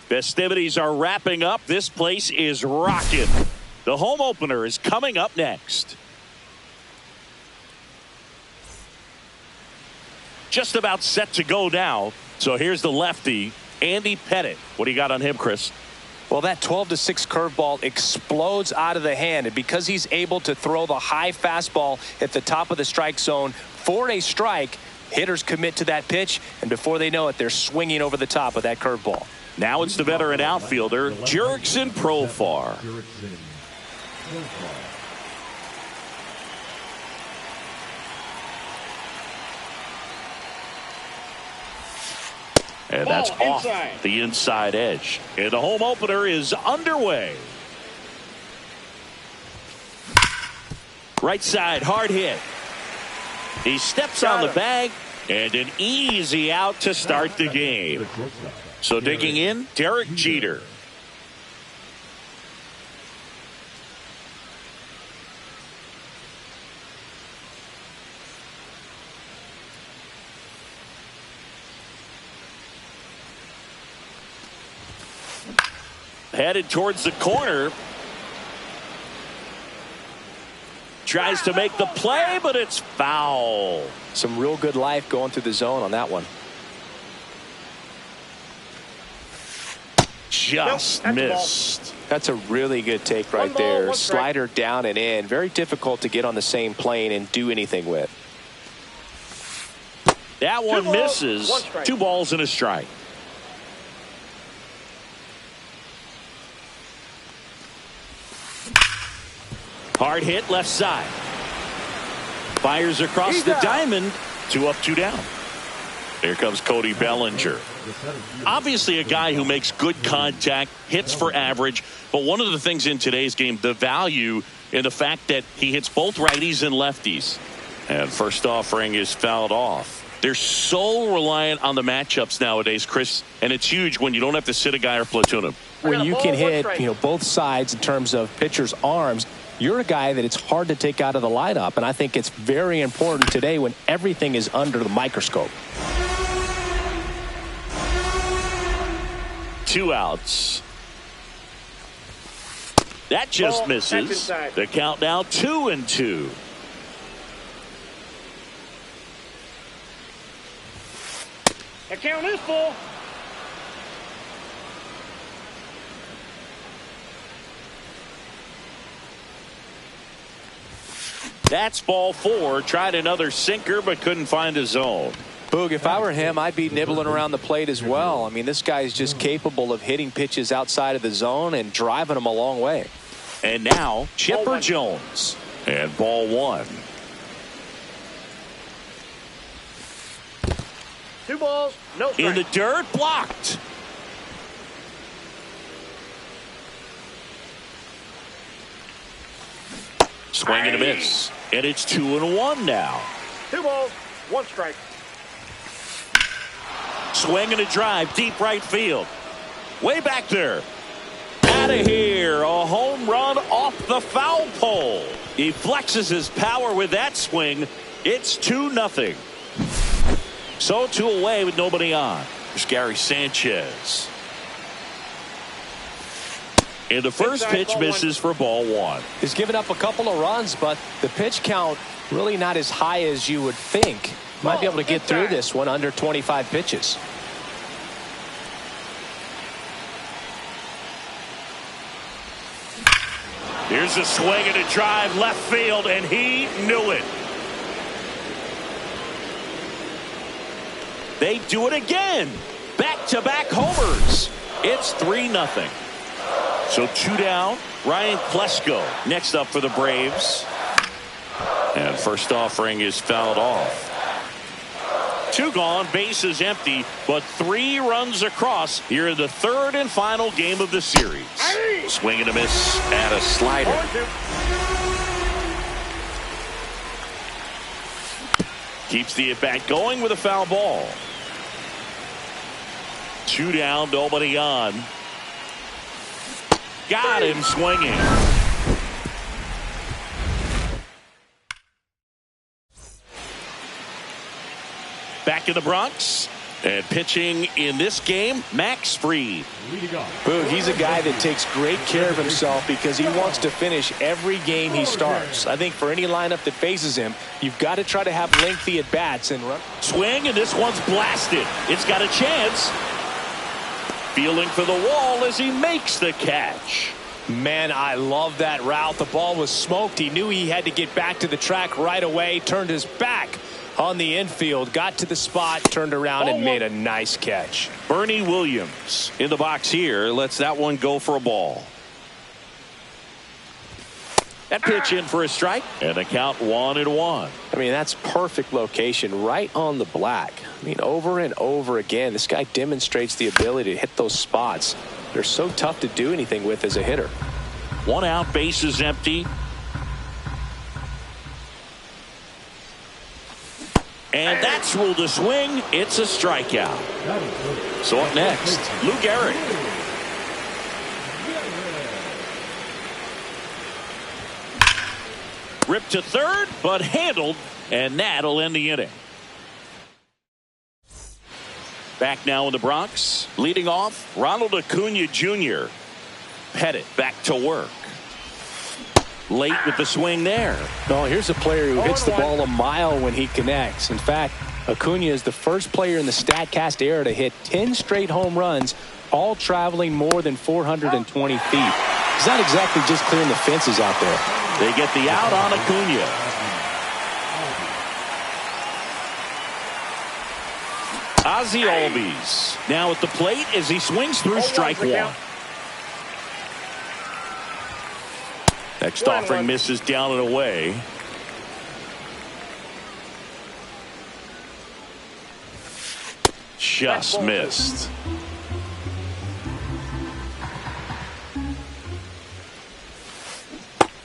Festivities are wrapping up. This place is rocking. The home opener is coming up next. Just about set to go now. So here's the lefty, Andy Pettitte. What do you got on him, Chris? Well, that 12-6 curveball explodes out of the hand, and because he's able to throw the high fastball at the top of the strike zone for a strike, hitters commit to that pitch, and before they know it, they're swinging over the top of that curveball. Now it's the veteran outfielder, Jurickson Profar. And that's off the inside edge. And the home opener is underway. Right side, hard hit. He steps on the bag, and an easy out to start the game. So digging in, Derek Jeter. Headed towards the corner. Tries to make the play, but it's foul. Some real good life going through the zone on that one. Just missed. That's a really good take right there. Slider down and in. Very difficult to get on the same plane and do anything with. That one misses. 2 balls and a strike. Hard hit left side. Fires across the diamond. 2 up, 2 down. Here comes Cody Bellinger. Obviously a guy who makes good contact, hits for average, but one of the things in today's game, the value in the fact that he hits both righties and lefties. And first offering is fouled off. They're so reliant on the matchups nowadays, Chris, and it's huge when you don't have to sit a guy or platoon him. When you can hit, both sides in terms of pitchers' arms, you're a guy that it's hard to take out of the lineup, and I think it's very important today when everything is under the microscope. 2 outs. That just misses. The count now 2-2. The count is full. That's ball 4. Tried another sinker, but couldn't find a zone. Boog, if I were him, I'd be nibbling around the plate as well. I mean, this guy's just capable of hitting pitches outside of the zone and driving them a long way. And now, Chipper Jones. And ball 1. 2 balls, no strike. In the dirt, blocked. Swing and a miss. And it's 2-1 now. 2 balls, 1 strike. Swing and a drive, deep right field. Way back there. Out of here. A home run off the foul pole. He flexes his power with that swing. It's 2-0. So 2 away with nobody on. Here's Gary Sanchez. And the first pitch misses for ball 1. He's given up a couple of runs, but the pitch count really not as high as you would think. Might be able to get through this one under 25 pitches. Here's a swing and a drive left field, and he knew it. They do it again. Back-to-back homers. It's 3-0. So 2 down. Ryan Klesko next up for the Braves. And first offering is fouled off. 2 gone, bases empty, but 3 runs across here in the 3rd and final game of the series. Swing and a miss and a slider. Keeps the at-bat going with a foul ball. 2 down, nobody on. Got him swinging. Back in the Bronx, And pitching in this game, Max Fried. Boog, he's a guy that takes great care of himself because he wants to finish every game he starts. I think for any lineup that faces him, you've got to try to have lengthy at-bats and run. Swing, and this one's blasted. It's got a chance. Feeling for the wall as he makes the catch. Man, I love that route. The ball was smoked. He knew he had to get back to the track right away. Turned his back on the infield, got to the spot, turned around and made a nice catch. Bernie Williams in the box here lets that one go for a ball. That pitch in for a strike, and the count 1-1. I mean, that's perfect location right on the black. I mean, over and over again, this guy demonstrates the ability to hit those spots. They're so tough to do anything with as a hitter. 1 out, base is empty. And that's ruled a swing. It's a strikeout. So up next, Lou Gehrig. Ripped to third, but handled, and that'll end the inning. Back now in the Bronx. Leading off, Ronald Acuna Jr. Pettit back to work. Late with the swing there. No, here's a player who hits the ball a mile when he connects. In fact, Acuna is the first player in the StatCast era to hit 10 straight home runs, all traveling more than 420 feet. He's not exactly just clearing the fences out there. They get the out on Acuna. Ozzie Albies now at the plate as he swings through strike one. Next offering misses down and away. Just missed.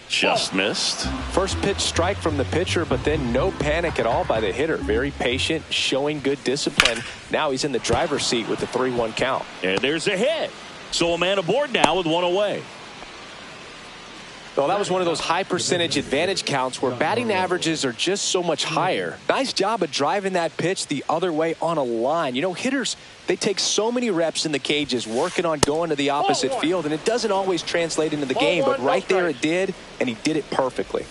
Just missed. First pitch strike from the pitcher, but then no panic at all by the hitter. Very patient, showing good discipline. Now he's in the driver's seat with the 3-1 count. And there's a hit. So a man aboard now with one away. Well, that was one of those high percentage advantage counts where batting averages are just so much higher. Nice job of driving that pitch the other way on a line. You know, hitters, they take so many reps in the cages working on going to the opposite field, and it doesn't always translate into the game, but right there it did, and he did it perfectly.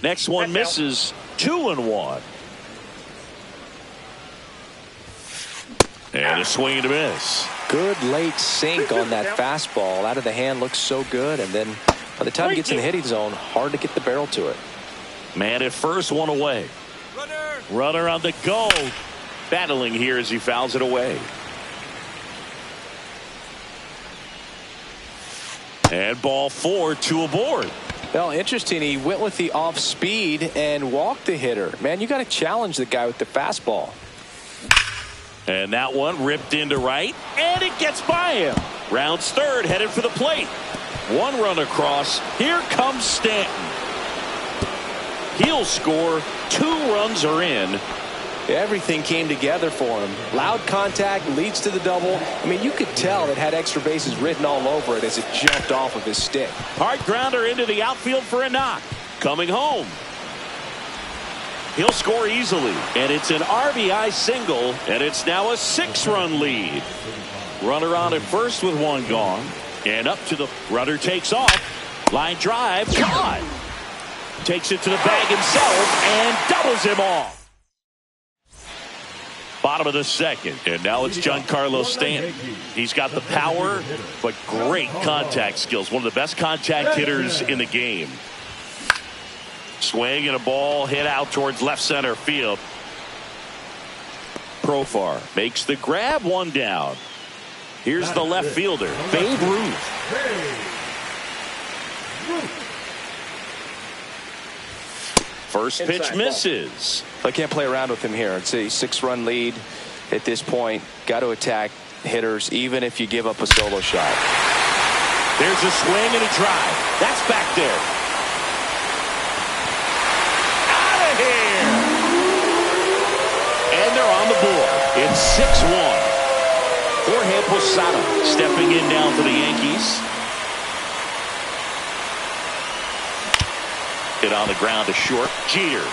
Next one misses. 2-1. And a swing and a miss. Good late sink on that fastball. Out of the hand, looks so good. And then by the time it gets in the hitting zone, hard to get the barrel to it. Man at first, one away. Runner on the go. Battling here as he fouls it away. And ball 4, 2 aboard. Well, interesting. He went with the off speed and walked the hitter. Man, you got to challenge the guy with the fastball. And that one ripped into right, and it gets by him. Rounds third, headed for the plate. One run across. Here comes Stanton. He'll score. 2 runs are in. Everything came together for him. Loud contact leads to the double. I mean, you could tell it had extra bases written all over it as it jumped off of his stick. Hard grounder into the outfield for a knock. Coming home. He'll score easily, and it's an RBI single, and it's now a 6-run lead. Runner on at first with 1 gone, and up to the runner takes off. Line drive, caught. Takes it to the bag himself and doubles him off. Bottom of the second, and now it's Giancarlo Stanton. He's got the power, but great contact skills. One of the best contact hitters in the game. Swing and a ball hit out towards left center field. Profar makes the grab, 1 down. Here's the left fielder, Babe Ruth. First pitch misses. I can't play around with him here. It's a 6-run lead at this point. Got to attack hitters even if you give up a solo shot. There's a swing and a drive. That's back there. And they're on the board. It's 6-1. Jorge Posada stepping in now for the Yankees. Hit on the ground to short. Jeter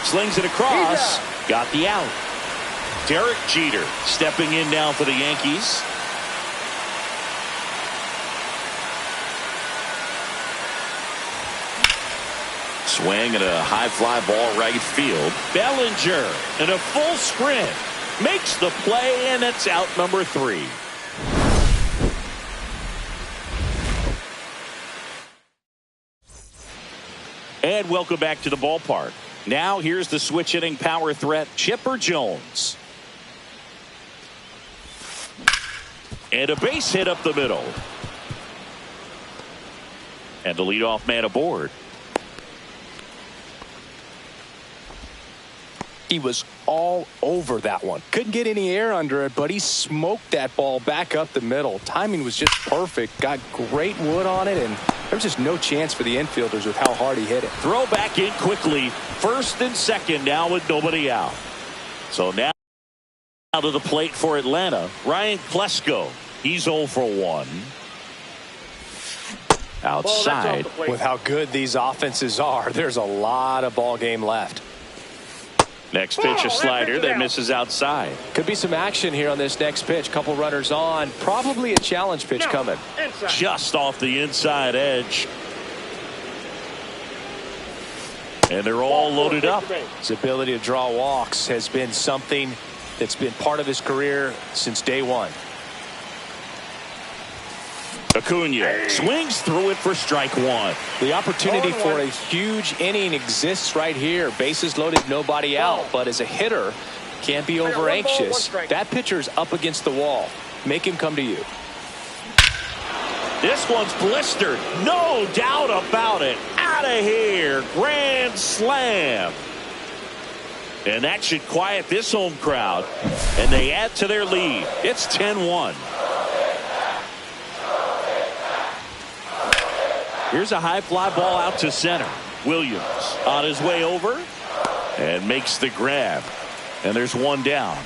slings it across. Got the out. Derek Jeter stepping in now for the Yankees. Swing and a high fly ball right field. Bellinger in a full sprint makes the play, and it's out number 3. And welcome back to the ballpark. Now here's the switch hitting power threat, Chipper Jones. And a base hit up the middle. And the leadoff man aboard. He was all over that one. Couldn't get any air under it, but he smoked that ball back up the middle. Timing was just perfect. Got great wood on it, and there was just no chance for the infielders with how hard he hit it. Throw back in quickly. First and second now with nobody out. So now to the plate for Atlanta. Ryan Klesko. He's 0 for 1. Outside. With how good these offenses are, there's a lot of ball game left. Next pitch, a slider that misses outside. Could be some action here on this next pitch. Couple runners on. Probably a challenge pitch coming. Just off the inside edge. And they're all loaded up. His ability to draw walks has been something that's been part of his career since day one. Acuna swings through it for strike 1. The opportunity for a huge inning exists right here. Bases loaded, nobody out. But as a hitter, can't be over anxious. That pitcher's up against the wall. Make him come to you. This one's blistered. No doubt about it. Out of here. Grand slam. And that should quiet this home crowd. And they add to their lead. It's 10-1. Here's a high fly ball out to center. Williams on his way over and makes the grab. And there's one down.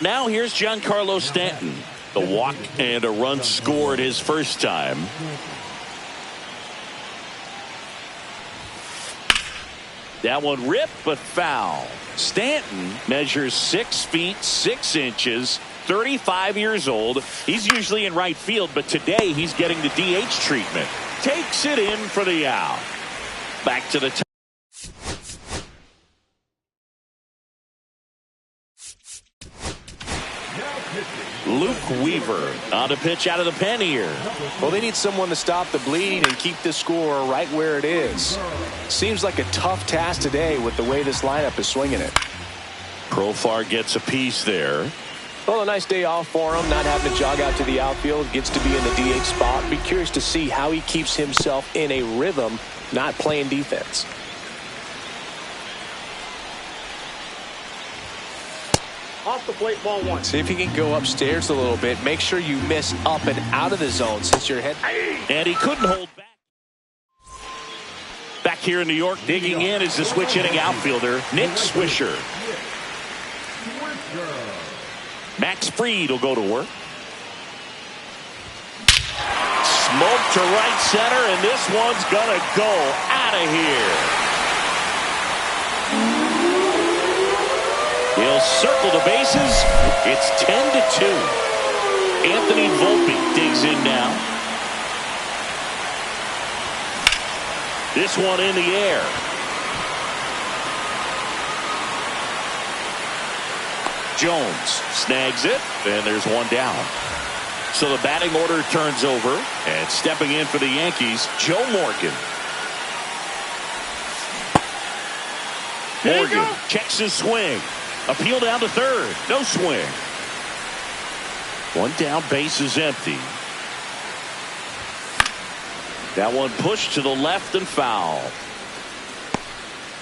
Now here's Giancarlo Stanton. The walk and a run scored his first time. That one ripped but foul. Stanton measures 6 feet 6 inches. 35 years old. He's usually in right field, but today he's getting the DH treatment. Takes it in for the out. Back to the top. Luke Weaver on the pitch out of the pen here. Well, they need someone to stop the bleed and keep the score right where it is. Seems like a tough task today with the way this lineup is swinging it. Profar gets a piece there. Well, a nice day off for him, not having to jog out to the outfield. Gets to be in the DH spot. Be curious to see how he keeps himself in a rhythm, not playing defense. Off the plate, ball 1. See if he can go upstairs a little bit. Make sure you miss up and out of the zone since you're head. And he couldn't hold back. Back here in New York, digging in is the switch hitting outfielder, Nick Swisher. Max Fried will go to work. Smoke to right center, and this one's gonna go out of here. He'll circle the bases. It's 10-2. Anthony Volpe digs in now. This one in the air. Jones snags it, and there's one down. So the batting order turns over, and stepping in for the Yankees, Joe Morgan. Morgan checks his swing. Appeal down to third. No swing. One down, base is empty. That one pushed to the left and foul.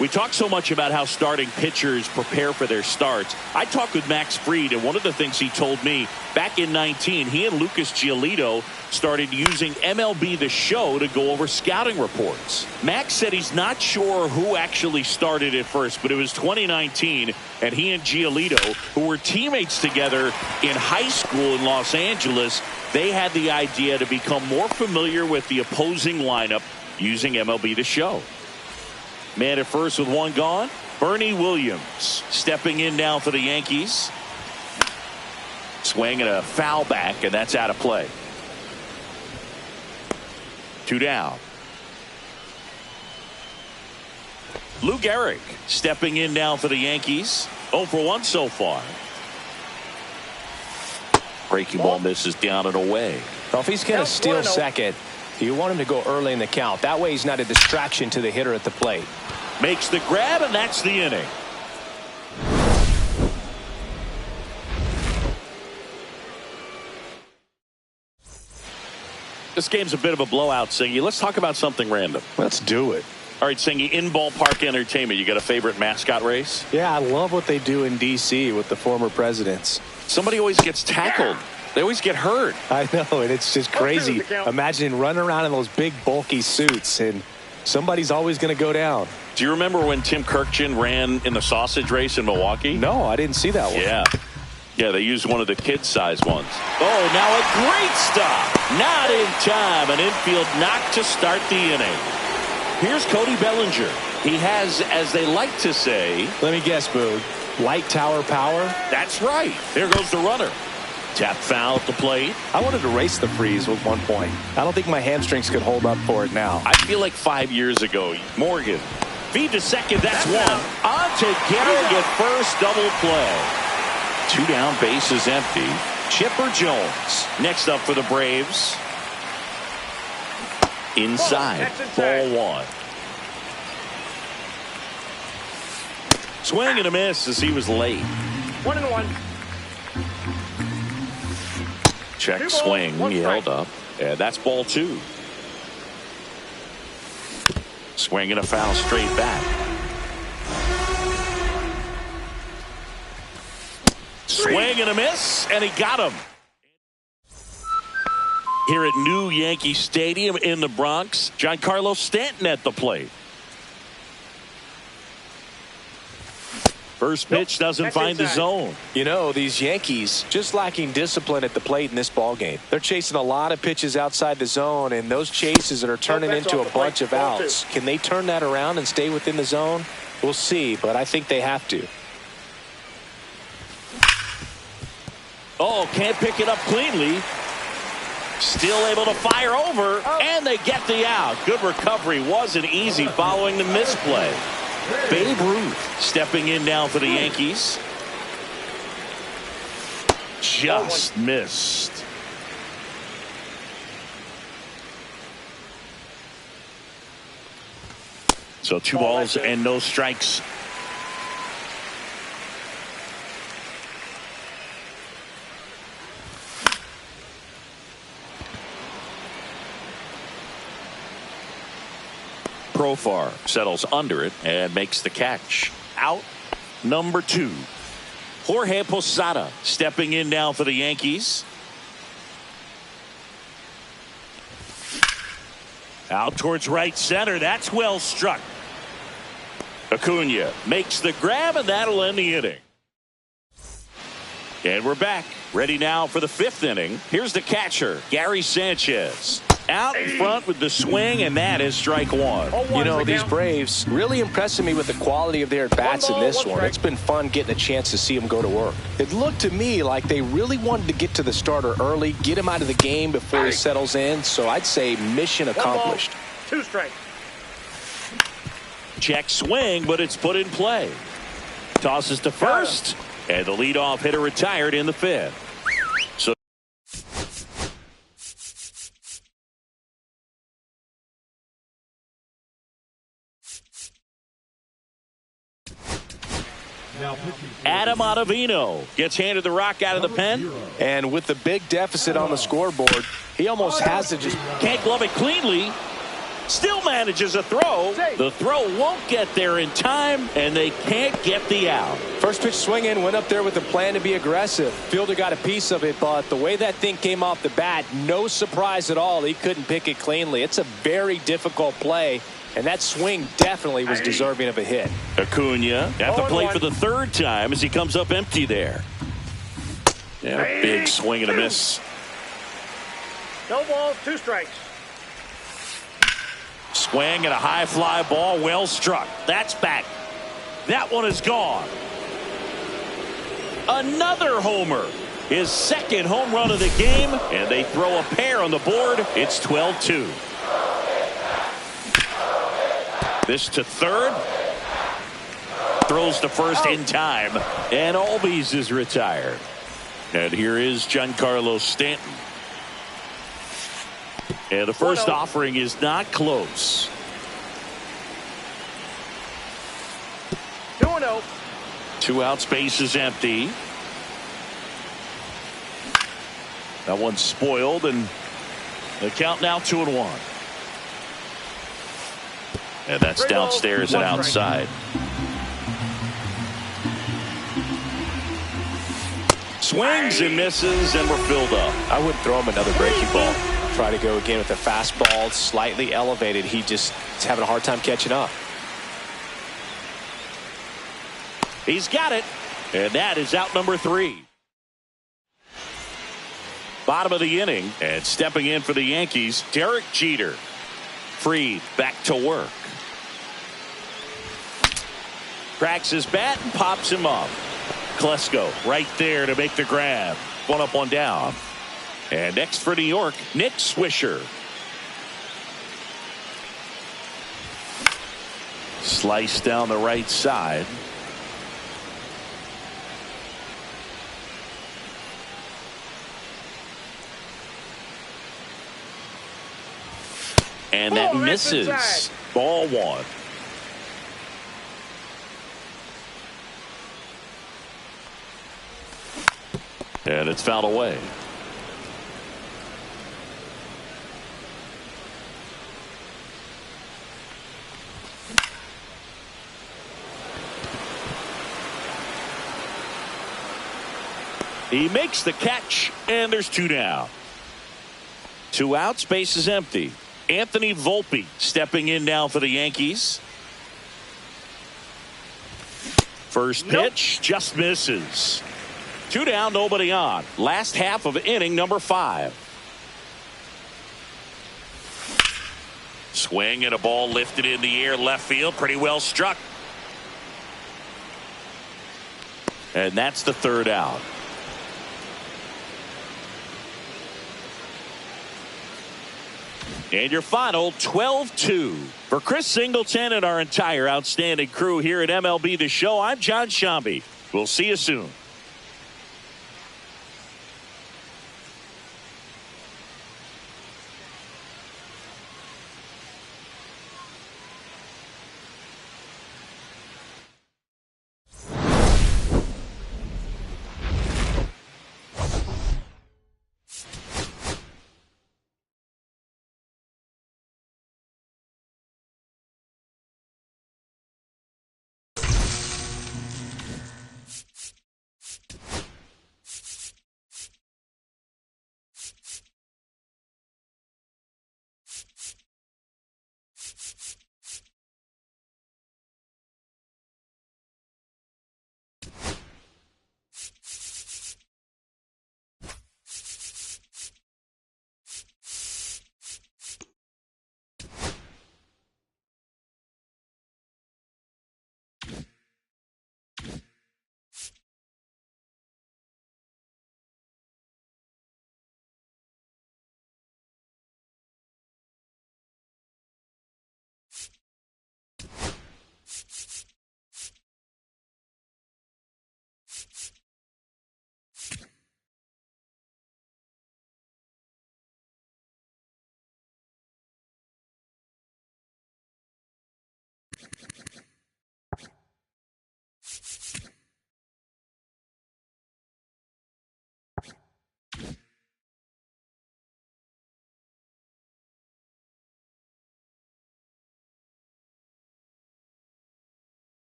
We talk so much about how starting pitchers prepare for their starts. I talked with Max Fried, and one of the things he told me back in 19, he and Lucas Giolito started using MLB The Show to go over scouting reports. Max said he's not sure who actually started at first, but it was 2019, and he and Giolito, who were teammates together in high school in Los Angeles, they had the idea to become more familiar with the opposing lineup, using MLB The Show. Man at first with one gone. Bernie Williams stepping in now for the Yankees. Swing and a foul back, and that's out of play. 2 down. Lou Gehrig stepping in now for the Yankees. 0 for 1 so far. Breaking ball misses down and away. Well, if he's going to steal second, you want him to go early in the count. That way he's not a distraction to the hitter at the plate. Makes the grab, and that's the inning. This game's a bit of a blowout, Singy. Let's talk about something random. Let's do it. All right, Singy, in ballpark entertainment, you got a favorite mascot race? Yeah, I love what they do in D.C. with the former presidents. Somebody always gets tackled. They always get hurt. I know, and it's just crazy. Imagine running around in those big, bulky suits, and somebody's always going to go down. Do you remember when Tim Kirkjian ran in the sausage race in Milwaukee? No, I didn't see that one. Yeah, they used one of the kid-sized ones. Oh, now a great stop. Not in time. An infield knock to start the inning. Here's Cody Bellinger. He has, as they like to say... Let me guess, Boog. Light tower power? That's right. There goes the runner. Tap foul at the plate. I wanted to race the freeze with 1 point. I don't think my hamstrings could hold up for it now. I feel like 5 years ago, Morgan. Feed to second, that's one. On to Gehrig at first, double play. 2 down, base is empty. Chipper Jones next up for the Braves. Inside, ball 1. Swing and a miss as he was late. 1-1. Check swing, he held up. And that's ball 2. Swing and a foul straight back. Swing and a miss, and he got him. Here at New Yankee Stadium in the Bronx, Giancarlo Stanton at the plate. First pitch doesn't find the zone. You know, these Yankees just lacking discipline at the plate in this ball game. They're chasing a lot of pitches outside the zone, and those chases are turning into a bunch of outs. Can they turn that around and stay within the zone? We'll see, but I think they have to. Oh, can't pick it up cleanly. Still able to fire over, and they get the out. Good recovery. Wasn't easy following the misplay. Babe Ruth stepping in now for the Yankees. Just missed. So 2 balls and no strikes. Profar settles under it and makes the catch. Out number 2. Jorge Posada stepping in now for the Yankees. Out towards right center. That's well struck. Acuna makes the grab, and that'll end the inning. And we're back. Ready now for the 5th inning. Here's the catcher, Gary Sanchez. Out in front with the swing, and that is strike 1. You know, these Braves really impressing me with the quality of their at-bats in this one. It's been fun getting a chance to see them go to work. It looked to me like they really wanted to get to the starter early, get him out of the game before he settles in. So I'd say mission accomplished. 2 strikes. Check swing, but it's put in play. Tosses to first, and the leadoff hitter retired in the 5th. So Adam Ottavino gets handed the rock out of the pen. And with the big deficit on the scoreboard, he almost has to just... Can't glove it cleanly. Still manages a throw. The throw won't get there in time, and they can't get the out. First pitch swinging, went up there with a plan to be aggressive. Fielder got a piece of it, but the way that thing came off the bat, no surprise at all. He couldn't pick it cleanly. It's a very difficult play. And that swing definitely was deserving of a hit. Acuna at the plate for the 3rd time as he comes up empty there. Yeah, big swing and a miss. No balls, 2 strikes. Swing and a high fly ball, well struck. That's back. That one is gone. Another homer. His second home run of the game, and they throw a pair on the board. It's 12-2. This to third. Throws to first in time, and Albies is retired. And here is Giancarlo Stanton. And the first offering is not close. 2-0. 2 outs, base is empty. That one's spoiled, and the count now 2-1. And that's downstairs and outside. Swings and misses, and we're filled up. I wouldn't throw him another breaking ball. Try to go again with the fastball, slightly elevated. He just is having a hard time catching up. He's got it, and that is out number 3. Bottom of the inning, and stepping in for the Yankees, Derek Jeter. Fried back to work. Cracks his bat and pops him up. Klesko right there to make the grab. 1 up, 1 down. And next for New York, Nick Swisher. Slice down the right side. And that misses. Ball 1. And it's fouled away. He makes the catch, and there's 2 down. 2 outs, base is empty. Anthony Volpe stepping in now for the Yankees. First pitch just misses. 2 down, nobody on. Last half of inning number 5. Swing and a ball lifted in the air left field. Pretty well struck. And that's the 3rd out. And your final 12-2. For Chris Singleton and our entire outstanding crew here at MLB The Show, I'm John Shambi. We'll see you soon.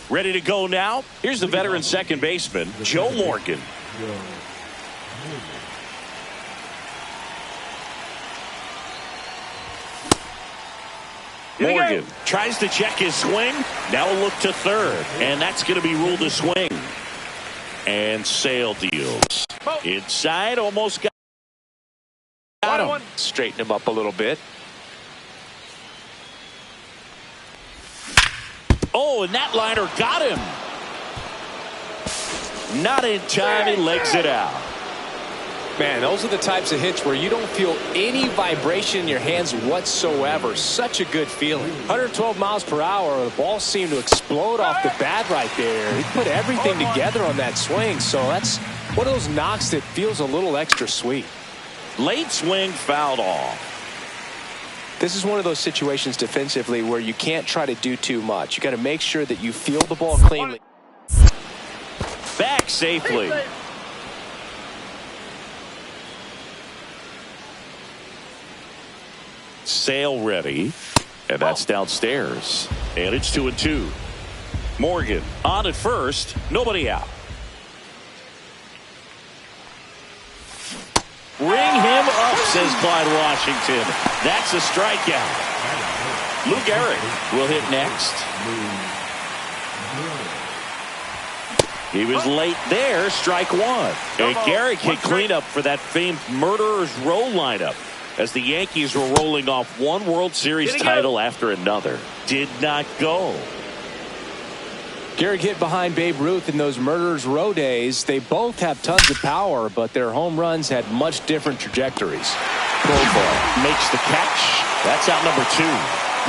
Ready to go now. Here's the veteran second baseman, Joe Morgan. Morgan tries to check his swing. Now a look to third. And that's going to be ruled a swing. And Sale deals. Inside, almost got him. Straighten him up a little bit. Oh, and that liner got him. Not in time. He legs it out. Man, those are the types of hits where you don't feel any vibration in your hands whatsoever. Such a good feeling. 112 miles per hour. The ball seemed to explode off the bat right there. He put everything together on that swing. So that's one of those knocks that feels a little extra sweet. Late swing fouled off. This is one of those situations defensively where you can't try to do too much. You got to make sure that you feel the ball cleanly. Back safely. Sale ready. And that's downstairs. And it's 2-2. Morgan on at first. Nobody out. Ring him up, says Clyde Washington. That's a strikeout. Lou Gehrig will hit next. He was late there, strike one. And Gehrig hit cleanup for that famed Murderers Row lineup as the Yankees were rolling off one World Series title after another. Did not go. Gehrig hit behind Babe Ruth in those Murderers Row days. They both have tons of power, but their home runs had much different trajectories. Profar makes the catch. That's out number 2.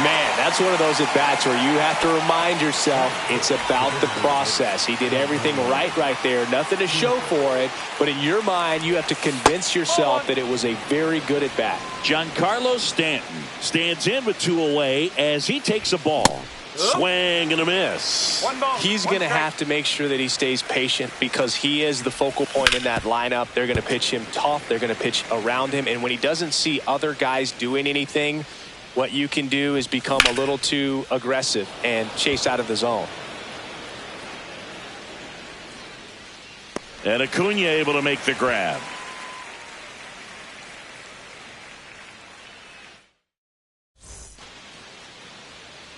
Man, that's one of those at-bats where you have to remind yourself it's about the process. He did everything right there. Nothing to show for it, but in your mind, you have to convince yourself that it was a very good at-bat. Giancarlo Stanton stands in with 2 away as he takes a ball. Swing and a miss. He's going to have to make sure that he stays patient because he is the focal point in that lineup. They're going to pitch him tough. They're going to pitch around him. And when he doesn't see other guys doing anything, what you can do is become a little too aggressive and chase out of the zone. And Acuna able to make the grab.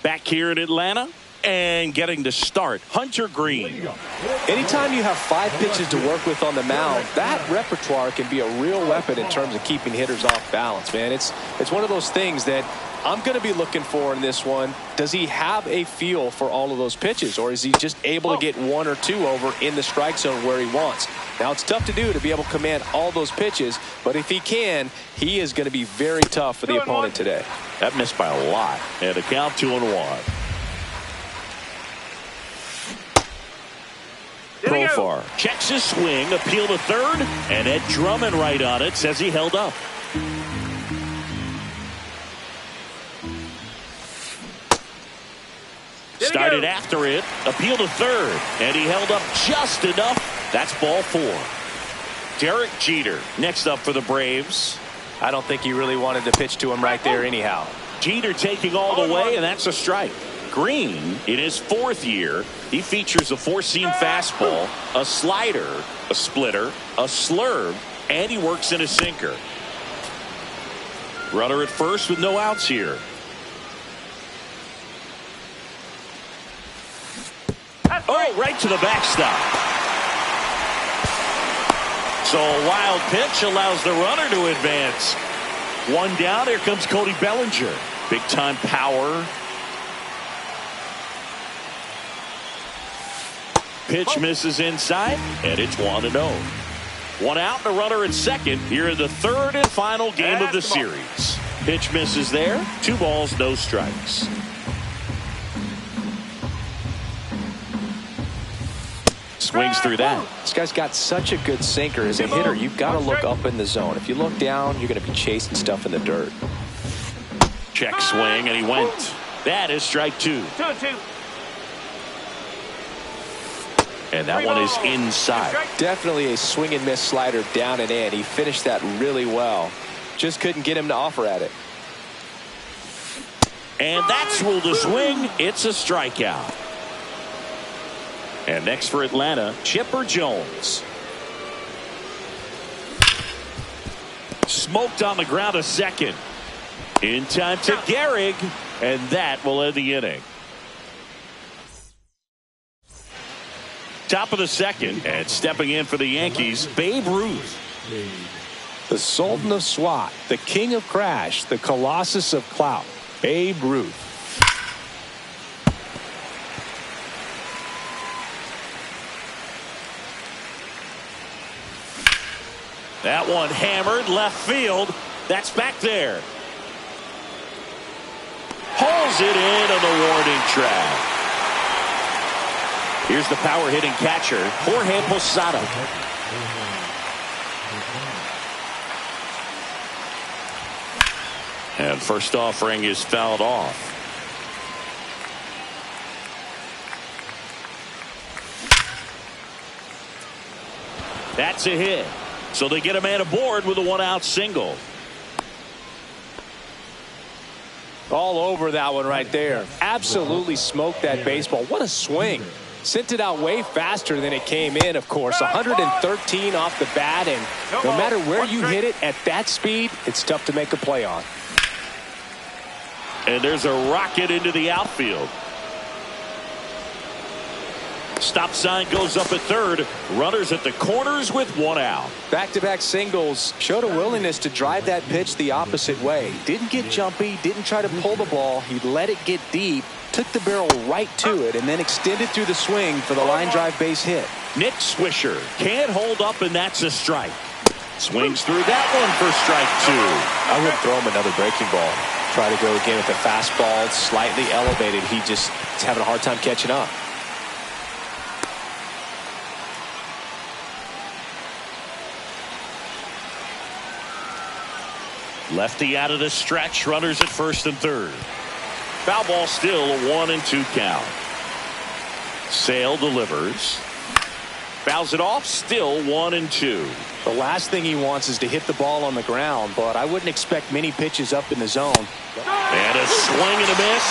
Back here in Atlanta and getting to start, Hunter Green. Anytime you have 5 pitches to work with on the mound, that repertoire can be a real weapon in terms of keeping hitters off balance, man. It's one of those things that I'm going to be looking for in this one. Does he have a feel for all of those pitches, or is he just able to get 1 or 2 over in the strike zone where he wants? Now, it's tough to do to be able to command all those pitches, but if he can, he is going to be very tough for the opponent today. That missed by a lot. And a count 2-1. Profar checks his swing, appeal to third, and Ed Drummond right on it, says he held up. Started after it, appeal to third, and he held up just enough. That's ball 4. Derek Jeter next up for the Braves. I don't think he really wanted to pitch to him right there anyhow. Jeter taking all the way, and that's a strike. Green, in his 4th year, he features a 4-seam fastball, a slider, a splitter, a slurve, and he works in a sinker. Runner at first with no outs here. Oh, right to the backstop. So a wild pitch allows the runner to advance. 1 down, here comes Cody Bellinger. Big time power. Pitch misses inside, and it's 1-0. 1 out and a runner at second here in the 3rd and final game of the series. Pitch misses there. 2 balls, no strikes. Swings through that. This guy's got such a good sinker. As a hitter, you've got to look up in the zone. If you look down, you're going to be chasing stuff in the dirt. Check swing, and he went. That is strike 2. 2-2. And that one is inside. Definitely a swing and miss slider down and in. He finished that really well. Just couldn't get him to offer at it. And that's ruled a swing. It's a strikeout. And next for Atlanta, Chipper Jones. Smoked on the ground a second. In time to Gehrig, and that will end the inning. Top of the second, and stepping in for the Yankees, Babe Ruth. The Sultan of SWAT, the King of Crash, the Colossus of Clout, Babe Ruth. That one hammered left field. That's back there. Pulls it in on the warning track. Here's the power hitting catcher, Jorge Posada. And first offering is fouled off. That's a hit. So they get a man aboard with a one-out single. All over that one right there. Absolutely smoked that baseball. What a swing. Sent it out way faster than it came in, of course. 113 off the bat, and no matter where you hit it at that speed, it's tough to make a play on. And there's a rocket into the outfield. Stop sign goes up at third. Runners at the corners with one out. Back-to-back singles. Showed a willingness to drive that pitch the opposite way. Didn't get jumpy, didn't try to pull the ball. He let it get deep, took the barrel right to it, and then extended through the swing for the line drive base hit. Nick Swisher can't hold up, and that's a strike. Swings through that one for strike two. I wouldn't throw him another breaking ball. Try to go again with the fastball. It's slightly elevated. He just is having a hard time catching up. Lefty out of the stretch. Runners at first and third. Foul ball still, a 1-2 count. Sale delivers. Fouls it off, still 1-2. The last thing he wants is to hit the ball on the ground, but I wouldn't expect many pitches up in the zone. And a swing and a miss.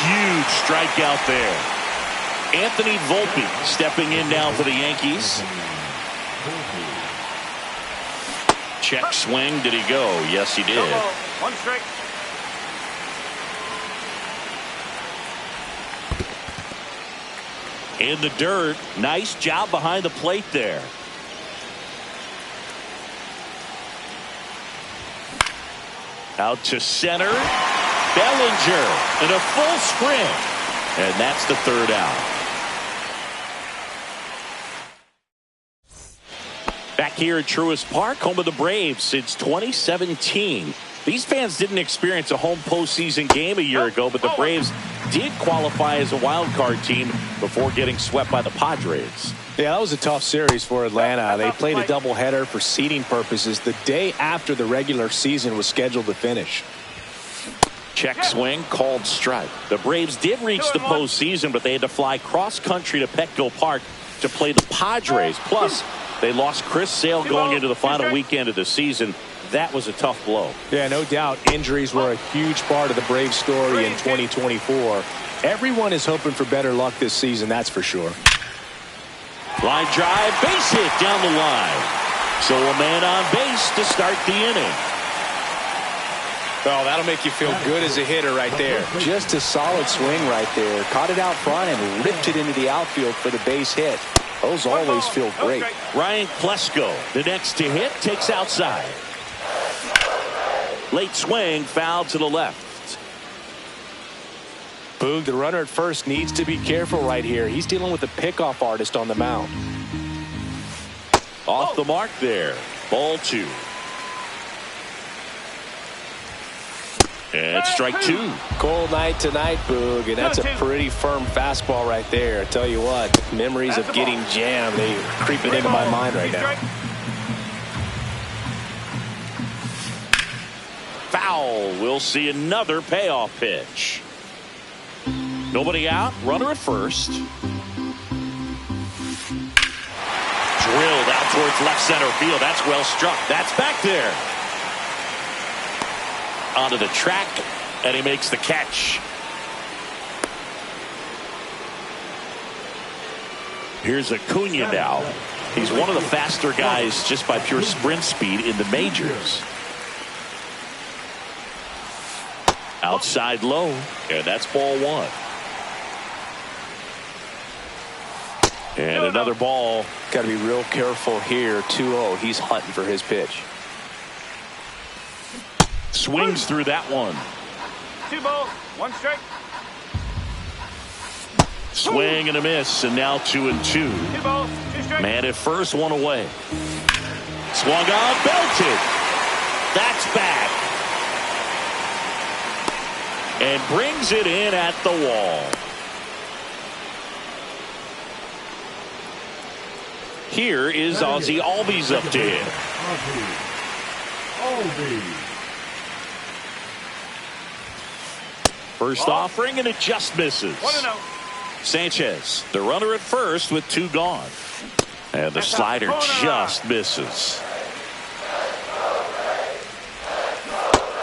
Huge strikeout there. Anthony Volpe stepping in now for the Yankees. Check swing. Did he go? Yes, he did. One strike. In the dirt. Nice job behind the plate there. Out to center. Bellinger in a full sprint. And that's the third out. Back here at Truist Park, home of the Braves since 2017. These fans didn't experience a home postseason game a year ago, but the Braves did qualify as a wild card team before getting swept by the Padres. Yeah, that was a tough series for Atlanta. They played a doubleheader for seeding purposes the day after the regular season was scheduled to finish. Check swing, called strike. The Braves did reach the postseason, but they had to fly cross country to Petco Park to play the Padres. Plus, they lost Chris Sale going into the final weekend of the season. That was a tough blow. Yeah, no doubt. Injuries were a huge part of the Braves story in 2024. Everyone is hoping for better luck this season, that's for sure. Line drive, base hit down the line. So a man on base to start the inning. Oh, that'll make you feel good as a hitter right there. Just a solid swing right there. Caught it out front and ripped it into the outfield for the base hit. Those always feel great. Ryan Klesko, the next to hit, takes outside. Late swing, foul to the left. Boog, the runner at first needs to be careful right here. He's dealing with a pickoff artist on the mound. Off the mark there. Ball two. And strike two. Cold night tonight, Boog, and that's a pretty firm fastball right there. I tell you what, memories of getting jammed, they're creeping into my mind right now. Foul. We'll see another payoff pitch. Nobody out. Runner at first. Drilled out towards left center field. That's well struck. That's back there. Onto the track, and he makes the catch. Here's Acuna now. He's one of the faster guys just by pure sprint speed in the majors. Outside low, and that's ball one. And another ball. Got to be real careful here. 2-0. He's hunting for his pitch. Swings through that one. 2 balls, 1 strike. Swing and a miss, and now 2-2. 2 balls, 2 strikes. Man at first, one away. Swung on, belted. That's back. And brings it in at the wall. Here is Ozzie Albies up to hit. First offering, and it just misses. 1-0. Sanchez, the runner at first with 2 gone. And the slider just misses.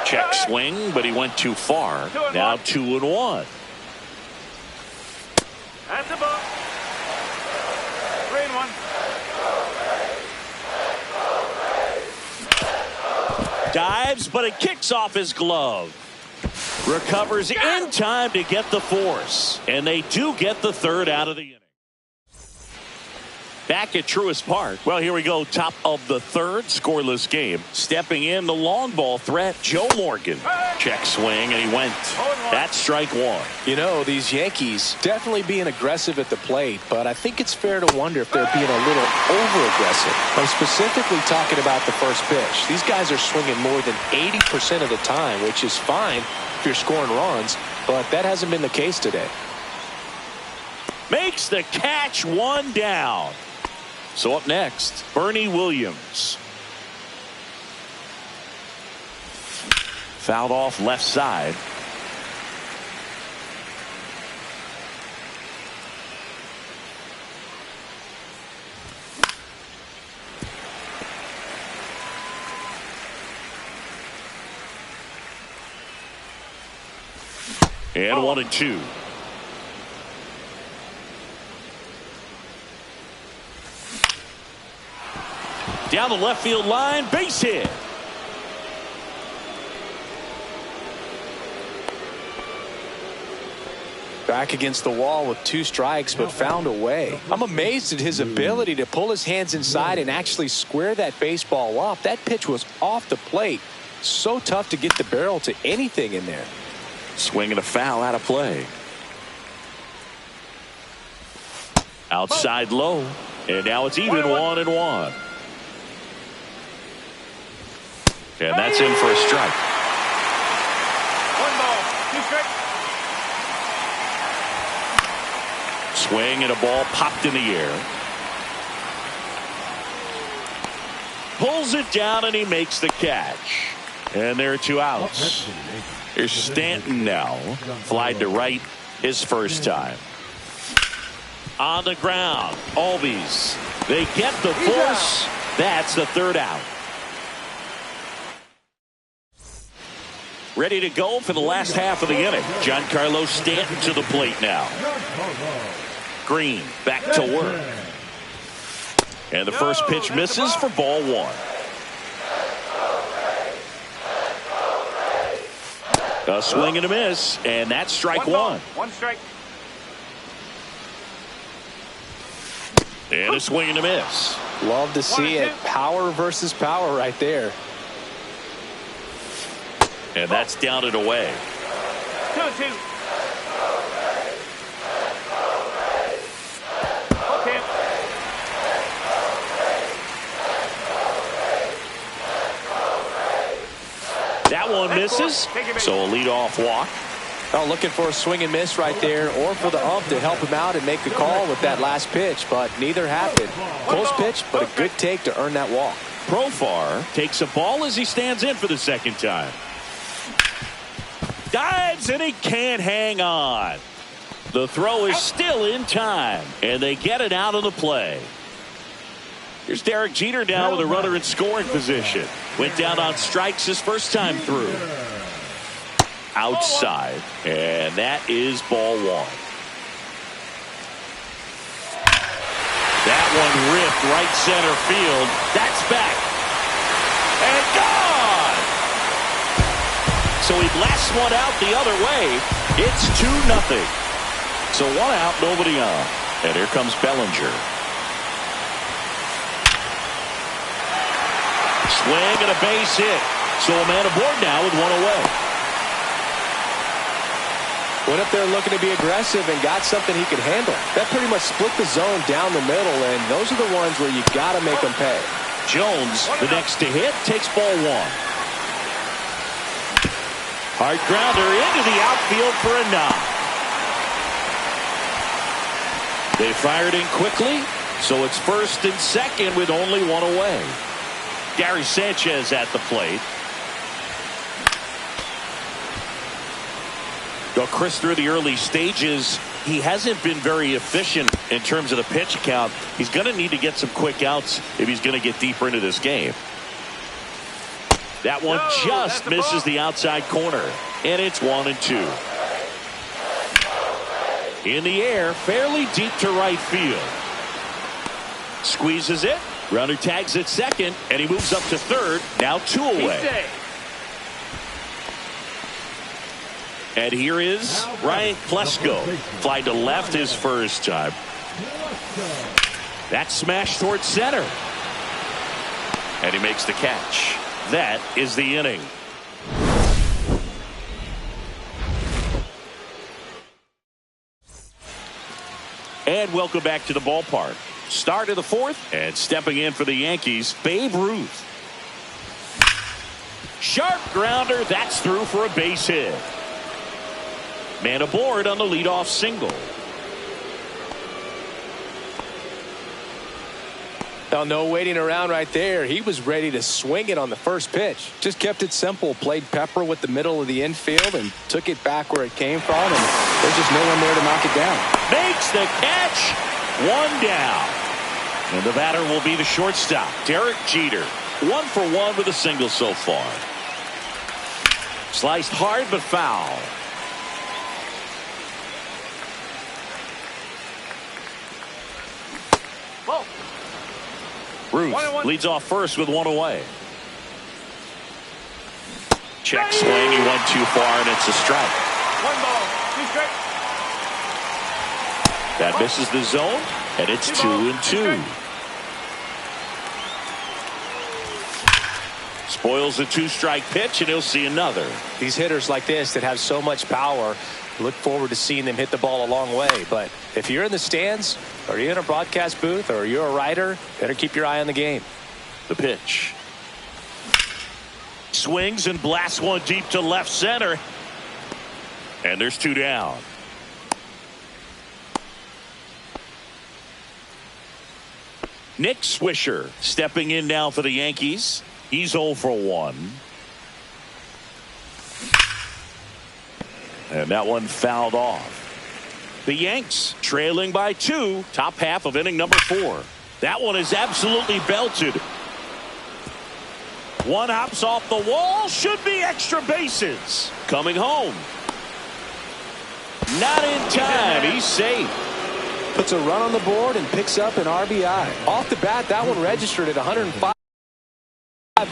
Check swing, but he went too far. Now 2-1. That's a ball. 3-1. Dives, but it kicks off his glove. Recovers in time to get the force. And they do get the third out of the inning. Back at Truist Park. Well, here we go. Top of the third. Scoreless game. Stepping in the long ball threat, Joe Morgan. Check swing, and he went. That's strike one. You know, these Yankees definitely being aggressive at the plate, but I think it's fair to wonder if they're being a little over-aggressive. I'm specifically talking about the first pitch. These guys are swinging more than 80% of the time, which is fine if you're scoring runs, but that hasn't been the case today. Makes the catch, 1 down. So up next, Bernie Williams. Fouled off left side. And 1-2. Down the left field line, base hit. Back against the wall with 2 strikes, but found a way. I'm amazed at his ability to pull his hands inside and actually square that baseball up. That pitch was off the plate. So tough to get the barrel to anything in there. Swinging a foul out of play. Outside low. And now it's even 1-1. And that's in for a strike. 1 ball, 2 strikes. Swing and a ball popped in the air. Pulls it down and he makes the catch. And there are 2 outs. Here's Stanton now. Flied to right his first time. On the ground, Albies. They get the force. That's the 3rd out. Ready to go for the last half of the inning. Giancarlo Stanton to the plate now. Green back to work. And the first pitch misses for ball 1. A swing and a miss, and that's strike 1. 1 strike. And a swing and a miss. Love to see it. Power versus power right there. And that's down and away. 2-2. Okay. That one misses, so a leadoff walk. Oh, looking for a swing and miss right there, or for the ump to help him out and make the call with that last pitch, but neither happened. Close pitch, but a good take to earn that walk. Profar takes a ball as he stands in for the second time. Dives and he can't hang on. The throw is still in time, and they get it out of the play. Here's Derek Jeter now with a runner in scoring position. Went down on strikes his first time through. Outside, and that is ball 1. one ripped right center field. That's back. And gone! So he blasts one out the other way. It's 2-0. So one out, nobody on. And here comes Bellinger. Swing and a base hit. So a man aboard now with one away. Went up there looking to be aggressive and got something he could handle. That pretty much split the zone down the middle, and those are the ones where you got to make them pay. Jones, the next to hit, takes ball one. Hard grounder into the outfield for a knock. They fired in quickly, so it's first and second with only one away. Gary Sanchez at the plate. Go Chris through the early stages. He hasn't been very efficient in terms of the pitch count. He's going to need to get some quick outs if he's going to get deeper into this game. That one just misses the outside corner, and it's 1-2. In the air, fairly deep to right field. Squeezes it. Runner tags at second, and he moves up to third. Now 2 away. And here is Ryan Plesko. Fly to left his first time. That smash towards center. And he makes the catch. That is the inning. And welcome back to the ballpark. Start of the fourth, and stepping in for the Yankees, Babe Ruth. Sharp grounder, that's through for a base hit. Man aboard on the leadoff single. Now, no waiting around right there. He was ready to swing it on the first pitch. Just kept it simple. Played pepper with the middle of the infield and took it back where it came from. And there's just no one there to knock it down. Makes the catch. One down. And the batter will be the shortstop, Derek Jeter. 1 for 1 with a single so far. Sliced hard but foul. Ruth leads off first with one away. Check swing. He went too far, and it's a strike. 1 ball, 2 strikes. That misses the zone, and it's 2-2. Spoils a 2-strike pitch, and he'll see another. These hitters like this that have so much power, look forward to seeing them hit the ball a long way. But if you're in the stands, or you're in a broadcast booth, or you're a writer, better keep your eye on the game. The pitch. Swings and blasts one deep to left center. And there's 2 down. Nick Swisher stepping in now for the Yankees. He's 0 for 1. And that one fouled off. The Yanks trailing by 2. Top half of inning number 4. That one is absolutely belted. One hops off the wall. Should be extra bases. Coming home. Not in time. He's safe. Puts a run on the board and picks up an RBI. Off the bat, that one registered at 105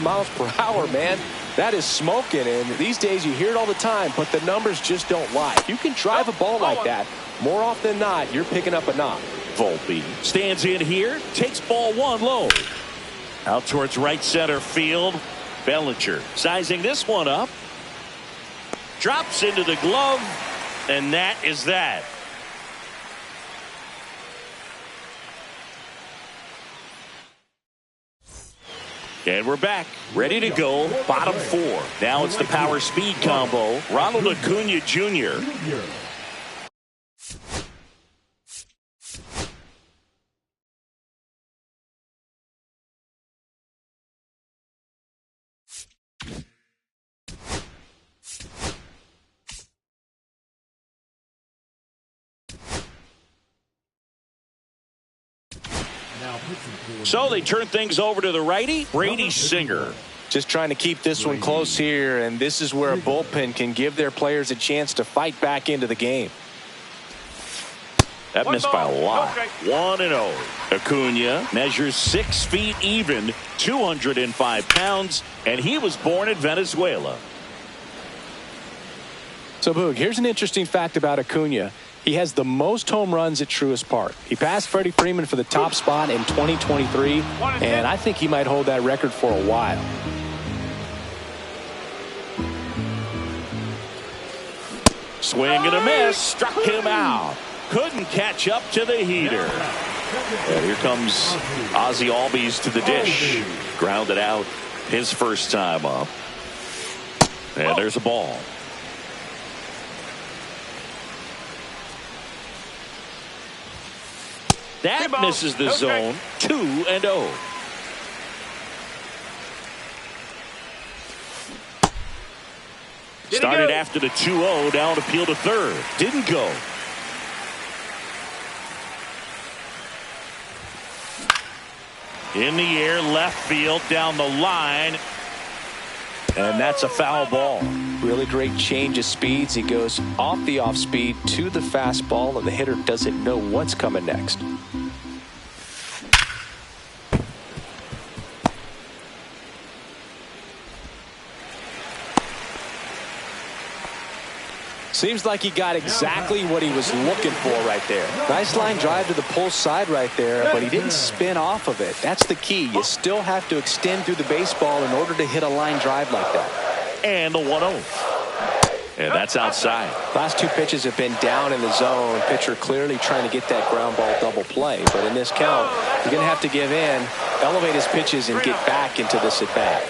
miles per hour, man. That is smoking, and these days you hear it all the time, but the numbers just don't lie. If you can drive a ball like that, more often than not, you're picking up a knock. Volpe stands in here, takes ball 1 low. Out towards right center field. Bellinger sizing this one up. Drops into the glove, and that is that. And we're back, ready to go, bottom 4. Now it's the power speed combo. Ronald Acuna Jr. So they turn things over to the righty, Brady Singer. Just trying to keep this one close here, and this is where a bullpen can give their players a chance to fight back into the game. That missed by a lot. 1-0. Acuna measures 6 feet even, 205 pounds, and he was born in Venezuela. So, Boog, here's an interesting fact about Acuna. He has the most home runs at Truist Park. He passed Freddie Freeman for the top spot in 2023, and I think he might hold that record for a while. Swing and a miss. Struck him out. Couldn't catch up to the heater. And here comes Ozzie Albies to the dish. Grounded out his first time up. And there's a ball. That misses the zone. 2-0. Started after the 2-0, down appeal to third. Didn't go. In the air, left field, down the line. And that's a foul ball. Really great change of speeds. He goes off the off speed to the fastball, and the hitter doesn't know what's coming next. Seems like he got exactly what he was looking for right there. Nice line drive to the pull side right there, but he didn't spin off of it. That's the key. You still have to extend through the baseball in order to hit a line drive like that. And the 1-0. And that's outside. Last two pitches have been down in the zone. Pitcher clearly trying to get that ground ball double play. But in this count, you're going to have to give in, elevate his pitches, and get back into this at bat.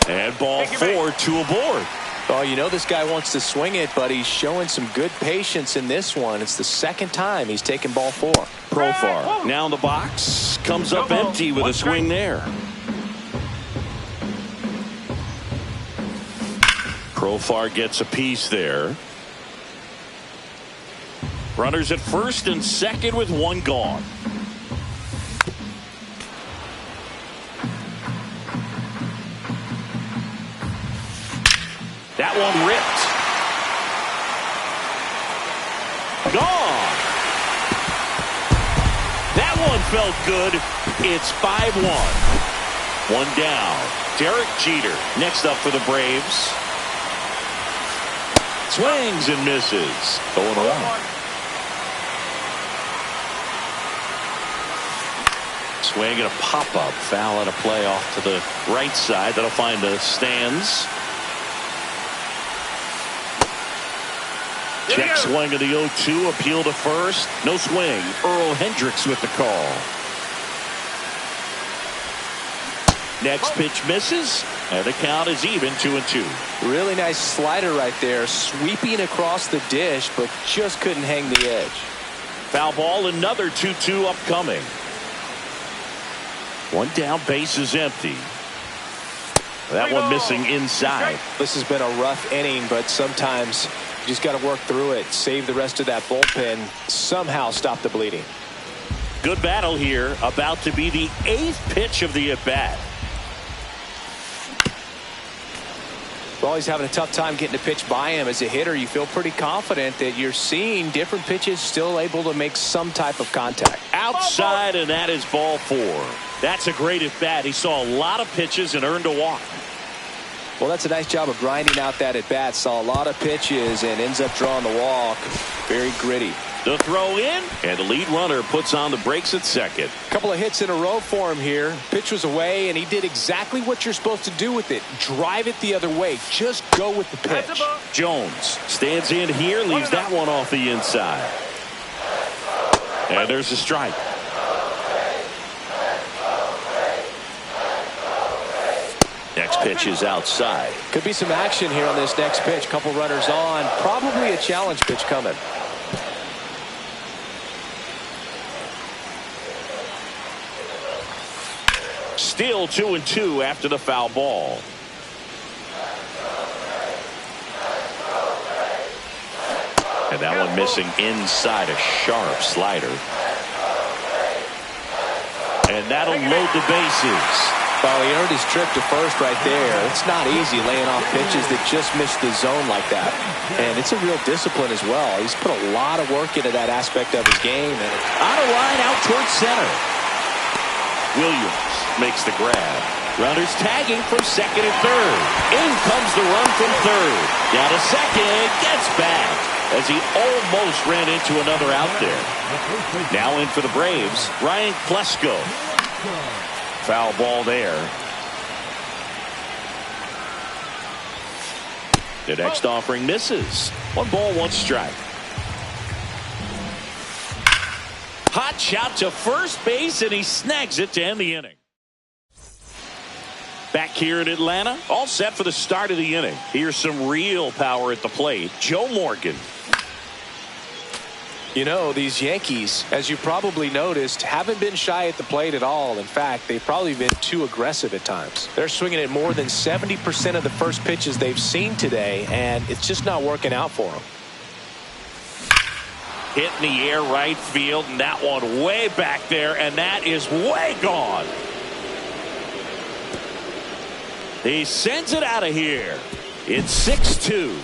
And ball 4, 2 aboard. Oh, you know this guy wants to swing it, but he's showing some good patience in this one. It's the second time he's taken ball 4. Profar now in the box. Comes up empty with a swing there. Profar gets a piece there. Runners at first and second with 1 gone. That one ripped. Gone. That one felt good. It's 5-1. 1 down. Derek Jeter next up for the Braves. Swings and misses. 0-1. Swing and a pop-up. Foul and a play off to the right side. That'll find the stands. Check swing of the 0-2, appeal to first. No swing. Earl Hendricks with the call. Next pitch misses, and the count is even 2-2. Really nice slider right there, sweeping across the dish, but just couldn't hang the edge. Foul ball, another 2-2 upcoming. 1 down, base is empty. That one missing inside. This has been a rough inning, but sometimes you just got to work through it, save the rest of that bullpen, somehow stop the bleeding. Good battle here, about to be the 8th pitch of the at-bat. Well, he's having a tough time getting a pitch by him. As a hitter, you feel pretty confident that you're seeing different pitches still able to make some type of contact. Outside, and that is ball 4. That's a great at-bat. He saw a lot of pitches and earned a walk. Well, that's a nice job of grinding out that at-bat. Saw a lot of pitches and ends up drawing the walk. Very gritty. The throw in, and the lead runner puts on the brakes at second. A couple of hits in a row for him here. Pitch was away, and he did exactly what you're supposed to do with it. Drive it the other way. Just go with the pitch. Jones stands in here, leaves that one off the inside. And there's a strike. Next pitch is outside. Could be some action here on this next pitch. Couple runners on. Probably a challenge pitch coming. Still 2-2 after the foul ball. And that one missing inside, a sharp slider. And that'll load the bases. Well, he earned his trip to first right there. It's not easy laying off pitches that just miss the zone like that. And it's a real discipline as well. He's put a lot of work into that aspect of his game. And on a line out towards center. Williams makes the grab. Runners tagging from second and third. In comes the run from third. Down to second. Gets back as he almost ran into another out there. Now in for the Braves, Ryan Klesko. Foul ball there. The next offering misses. 1 ball, 1 strike. Hot shot to first base, and he snags it to end the inning. Back here in Atlanta, all set for the start of the inning. Here's some real power at the plate. Joe Morgan. you know, these Yankees, as you probably noticed, haven't been shy at the plate at all. In fact, they've probably been too aggressive at times. They're swinging at more than 70% of the first pitches they've seen today, and it's just not working out for them. Hit in the air right field, and that one way back there, and that is way gone. He sends it out of here. It's 6-2.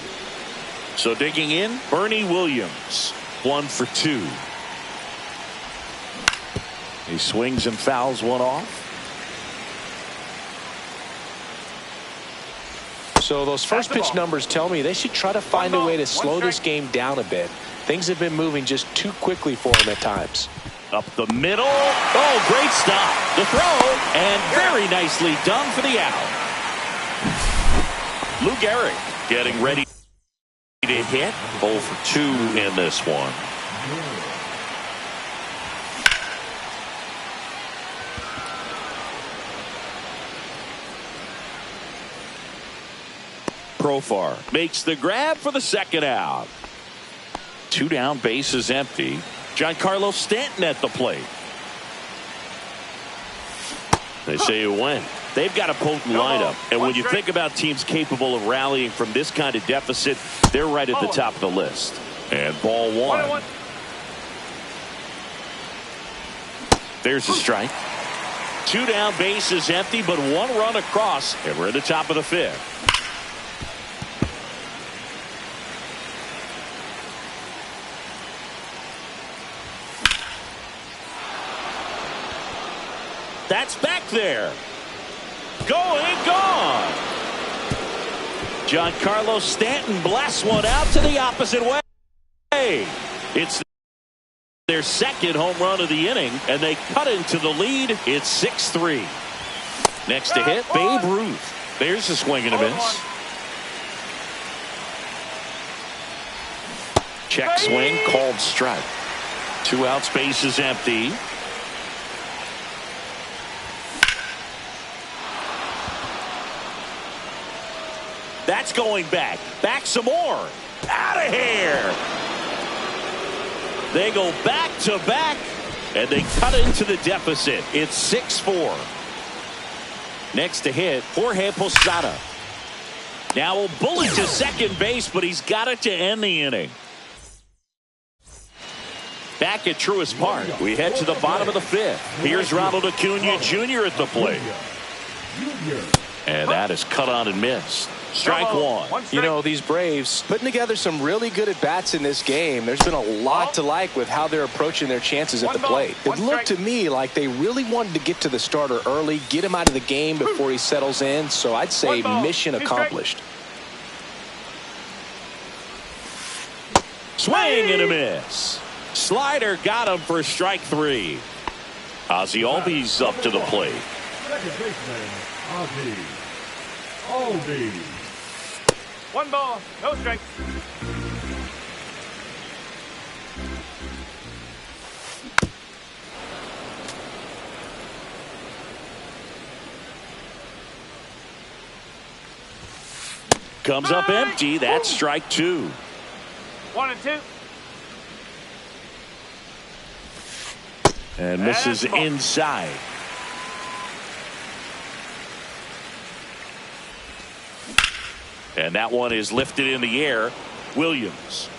So digging in, Bernie Williams. 1 for 2. He swings and fouls one off. So those first pitch numbers tell me they should try to find a way to slow this game down a bit. Things have been moving just too quickly for him at times. Up the middle. Oh, great stop. The throw, and very nicely done for the out. Lou Gehrig getting ready to hit. 0 for 2 in this one. Profar makes the grab for the second out. 2 down, bases empty. Giancarlo Stanton at the plate. They say you win. They've got a potent lineup, and when you think about teams capable of rallying from this kind of deficit, they're right at the top of the list. And ball 1. There's a strike. 2 down, bases empty, but 1 run across, and we're at the top of the 5th. That's back there. Going, gone. Giancarlo Stanton blasts one out to the opposite way. It's their second home run of the inning, and they cut into the lead. It's 6-3. Next to hit, Babe Ruth. There's a swing and a miss. Check swing, called strike. 2 outs, bases empty. That's going back. Back some more. Out of here. They go back to back, and they cut into the deficit. It's 6-4. Next to hit, Jorge Posada. Now a bullet to second base, but he's got it to end the inning. Back at Truist Park, we head to the bottom of the 5th. Here's Ronald Acuna Jr. at the plate. And that is cut on and missed. Strike 1. You know, these Braves putting together some really good at-bats in this game. There's been a lot to like with how they're approaching their chances at the plate. It looked to me like they really wanted to get to the starter early, get him out of the game before he settles in. So I'd say mission accomplished. Swing and a miss. Slider got him for strike 3. Ozzie Albies up to the plate. Second baseman, Ozzie Albies. 1 ball, no strike. Comes up empty. That's strike 2. 1 and 2. And misses inside. And that one is lifted in the air. Williams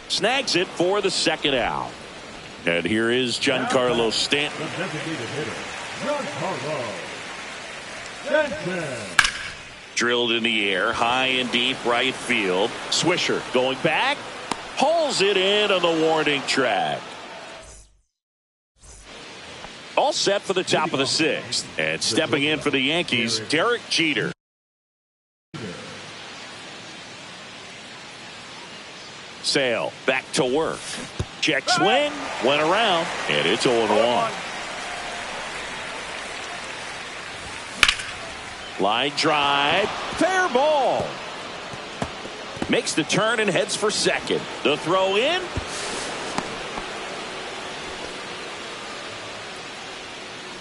snags it for the second out. And here is Giancarlo Stanton. The designated hitter, Giancarlo Stanton. Drilled in the air, high and deep right field. Swisher going back, pulls it in on the warning track. All set for the top of the sixth. And stepping in for the Yankees, Derek Jeter. Sale back to work. Check swing, went around, and it's 0-1. Line drive, fair ball. Makes the turn and heads for second. The throw in.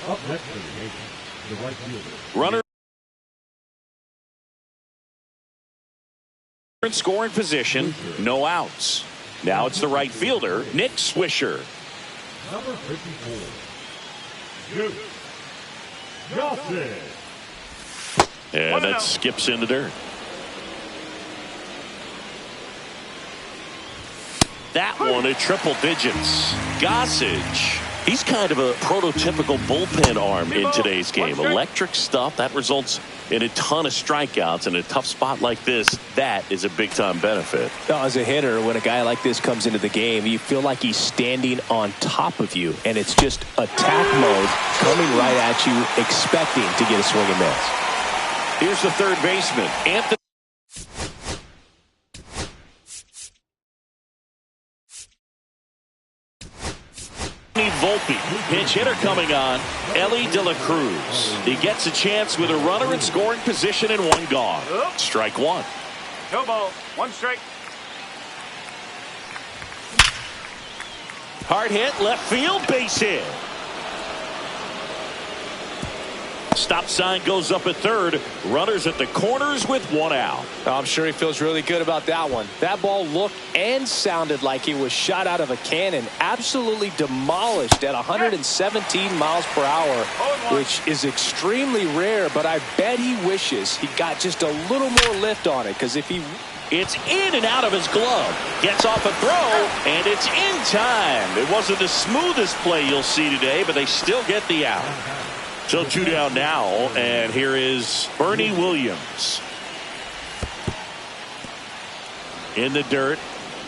Up next for the Yankees, the right fielder. Runner in scoring position, no outs. Now it's the right fielder, Nick Swisher. Number 54, Juice Johnson. And that skips in the dirt. That one at triple digits. Gossage. He's kind of a prototypical bullpen arm in today's game. Electric stuff that results in a ton of strikeouts in a tough spot like this. That is a big time benefit. Now, as a hitter, when a guy like this comes into the game, you feel like he's standing on top of you, and it's just attack mode coming right at you, expecting to get a swing and miss. Here's the third baseman, Anthony Volpe. Pinch hitter coming on, Ellie De La Cruz. He gets a chance with a runner in scoring position and one gone. Strike one. No ball. One strike. Hard hit, left field, base hit. Stop sign goes up at third. Runners at the corners with one out. I'm sure he feels really good about that one. That ball looked and sounded like it was shot out of a cannon. Absolutely demolished at 117 miles per hour, which is extremely rare, but I bet he wishes he got just a little more lift on it, because if he... It's in and out of his glove. Gets off a throw, and it's in time. It wasn't the smoothest play you'll see today, but they still get the out. So two down now, and here is Bernie Williams. In the dirt.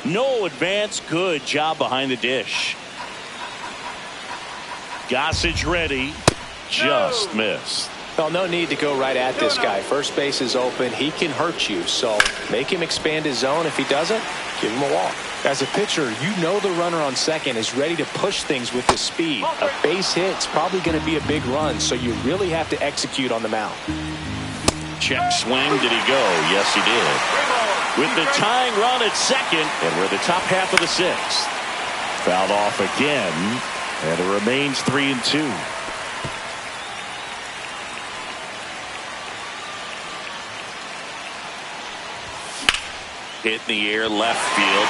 No advance. Good job behind the dish. Gossage ready. Just missed. Well, no need to go right at this guy. First base is open. He can hurt you, so make him expand his zone. If he doesn't, give him a walk. As a pitcher, you know the runner on second is ready to push things with his speed. A base hit's probably going to be a big run, so you really have to execute on the mound. Check swing. Did he go? Yes, he did. With the tying run at second, and we're the top half of the sixth. Fouled off again, and it remains 3-2. Hit in the air, left field.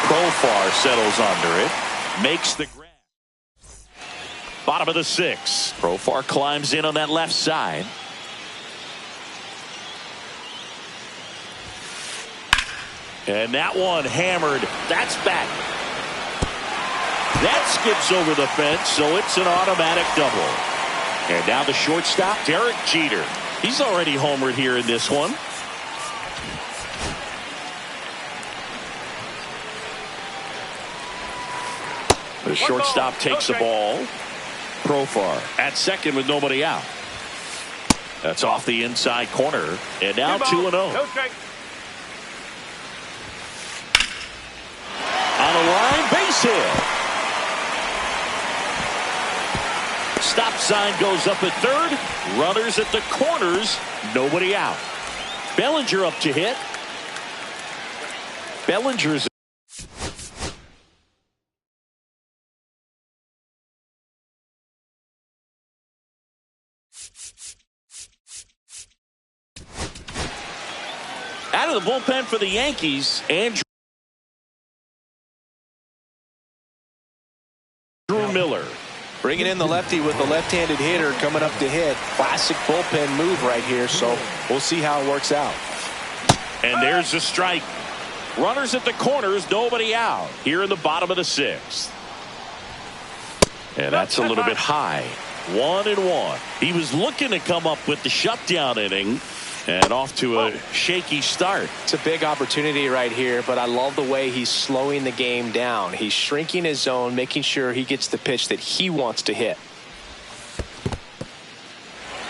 Profar settles under it. Makes the grab. Bottom of the sixth. Profar climbs in on that left side. And that one hammered. That's back. That skips over the fence, so it's an automatic double. And now the shortstop, Derek Jeter. He's already homered here in this one. The shortstop takes the ball. Profar at second with nobody out. That's off the inside corner. And now 2-0. On the line, base hit. Stop sign goes up at third. Runners at the corners. Nobody out. Bellinger up to hit. Bellinger's out of the bullpen for the Yankees, Andrew Miller. Bringing in the lefty with the left-handed hitter coming up to hit. Classic bullpen move right here, so we'll see how it works out. And there's the strike. Runners at the corners, nobody out. Here in the bottom of the sixth. And that's a little bit high. 1-1. He was looking to come up with the shutdown inning. And off to a shaky start. It's a big opportunity right here, but I love the way he's slowing the game down. He's shrinking his zone, making sure he gets the pitch that he wants to hit.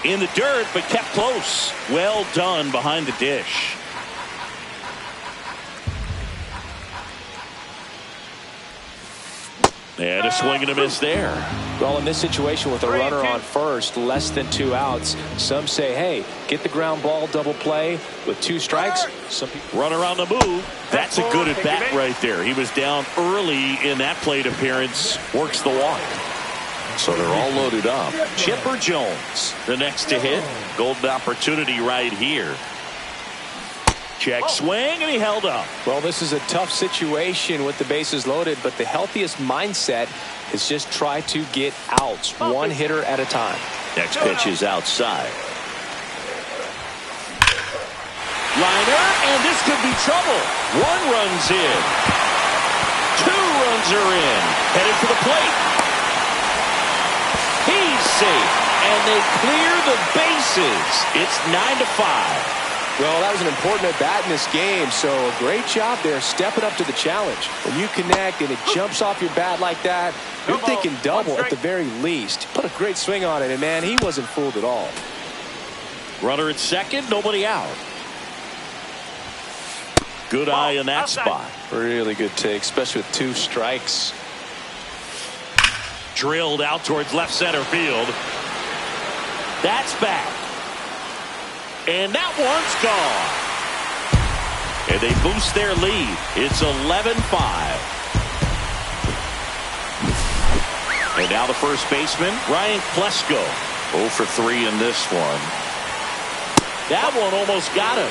In the dirt, but kept close. Well done behind the dish. And a swing and a miss there. Well, in this situation with a runner on first, less than 2 outs, some say, hey, get the ground ball, double play with 2 strikes. Some people runner on the move. That's a good at bat right there. He was down early in that plate appearance. Works the walk. So they're all loaded up. Chipper Jones, the next to hit. Golden opportunity right here. Check swing, and he held up. Well, this is a tough situation with the bases loaded, but the healthiest mindset is just try to get outs, one hitter at a time. Next pitch is outside. Liner, and this could be trouble. 1 run's in. 2 runs are in. Headed for the plate. He's safe, and they clear the bases. It's 9-5. Well, that was an important at-bat in this game, so a great job there stepping up to the challenge. When you connect and it jumps off your bat like that, you're thinking double at the very least. Put a great swing on it, and, man, he wasn't fooled at all. Runner at second, nobody out. Good eye in that spot. Really good take, especially with 2 strikes. Drilled out towards left center field. That's back. And that one's gone. And they boost their lead. It's 11-5. And now the first baseman, Ryan Klesko. 0 for 3 in this one. That one almost got him.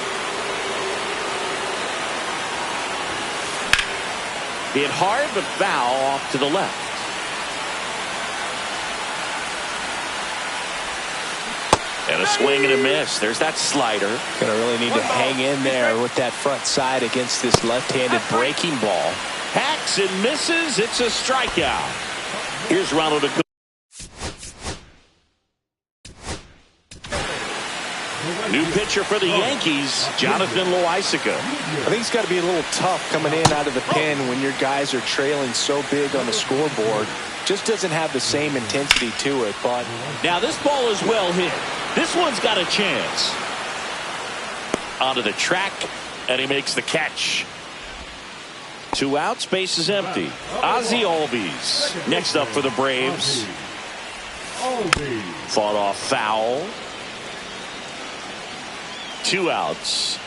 Hit hard but foul off to the left. And a swing and a miss. There's that slider. Gonna really need to hang in there with that front side against this left-handed breaking ball. Hacks and misses. It's a strikeout. Here's Ronald Acuna. New pitcher for the Yankees, Jonathan Loaisiga. I think it's got to be a little tough coming in out of the pen when your guys are trailing so big on the scoreboard. Just doesn't have the same intensity to it. But now this ball is well hit. This one's got a chance. Onto the track, and he makes the catch. 2 outs, base is empty. Ozzie Albies next up for the Braves. Fought off foul. 2 outs.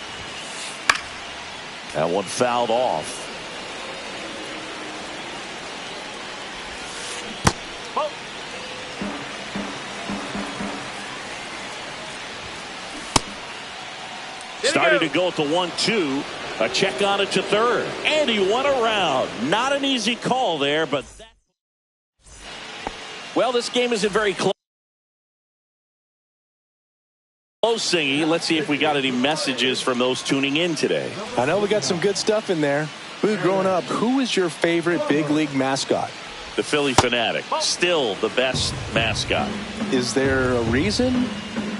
That one fouled off. Started to go at the 1-2. A check on it to third. And he won around. Not an easy call there, but well, this game isn't very close. Singing. Let's see if we got any messages from those tuning in today. I know we got some good stuff in there. Growing up, who is your favorite big league mascot? The Philly Fanatic. Still the best mascot. Is there a reason?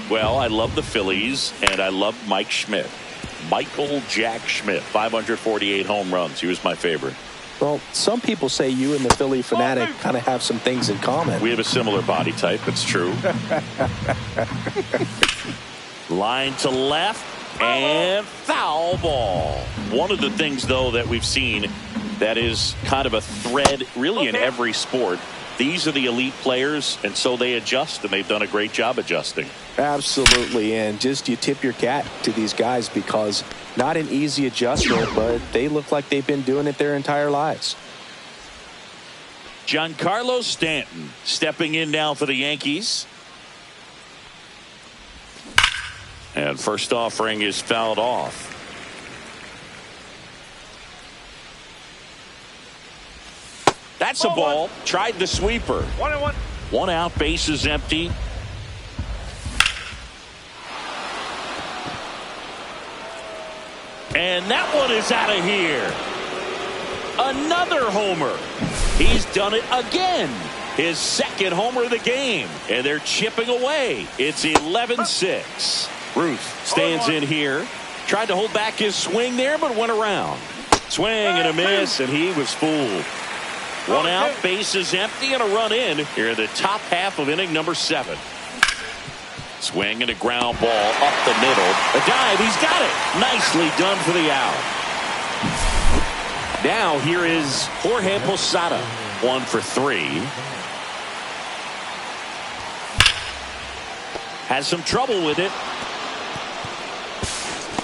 Well, I love the Phillies, and I love Mike Schmidt. Michael Jack Schmidt, 548 home runs. He was my favorite. Well, some people say you and the Philly Fanatic kind of have some things in common. We have a similar body type. It's true. Line to left, and foul ball. One of the things, though, that we've seen that is kind of a thread really in every sport. These are the elite players, and so they adjust, and they've done a great job adjusting. Absolutely, and just you tip your cap to these guys because not an easy adjustment, but they look like they've been doing it their entire lives. Giancarlo Stanton stepping in now for the Yankees. And first offering is fouled off. That's a ball. Tried the sweeper. 1-1. 1 out, base is empty. And that one is out of here. Another homer. He's done it again. his second homer of the game. And they're chipping away. It's 11-6. Ruth stands in here. Tried to hold back his swing there, but went around. Swing and a miss, and he was fooled. One out, bases empty, and a run in here in the top half of inning number 7. Swing and a ground ball up the middle. A dive, he's got it. Nicely done for the out. Now here is Jorge Posada. 1 for 3. Has some trouble with it.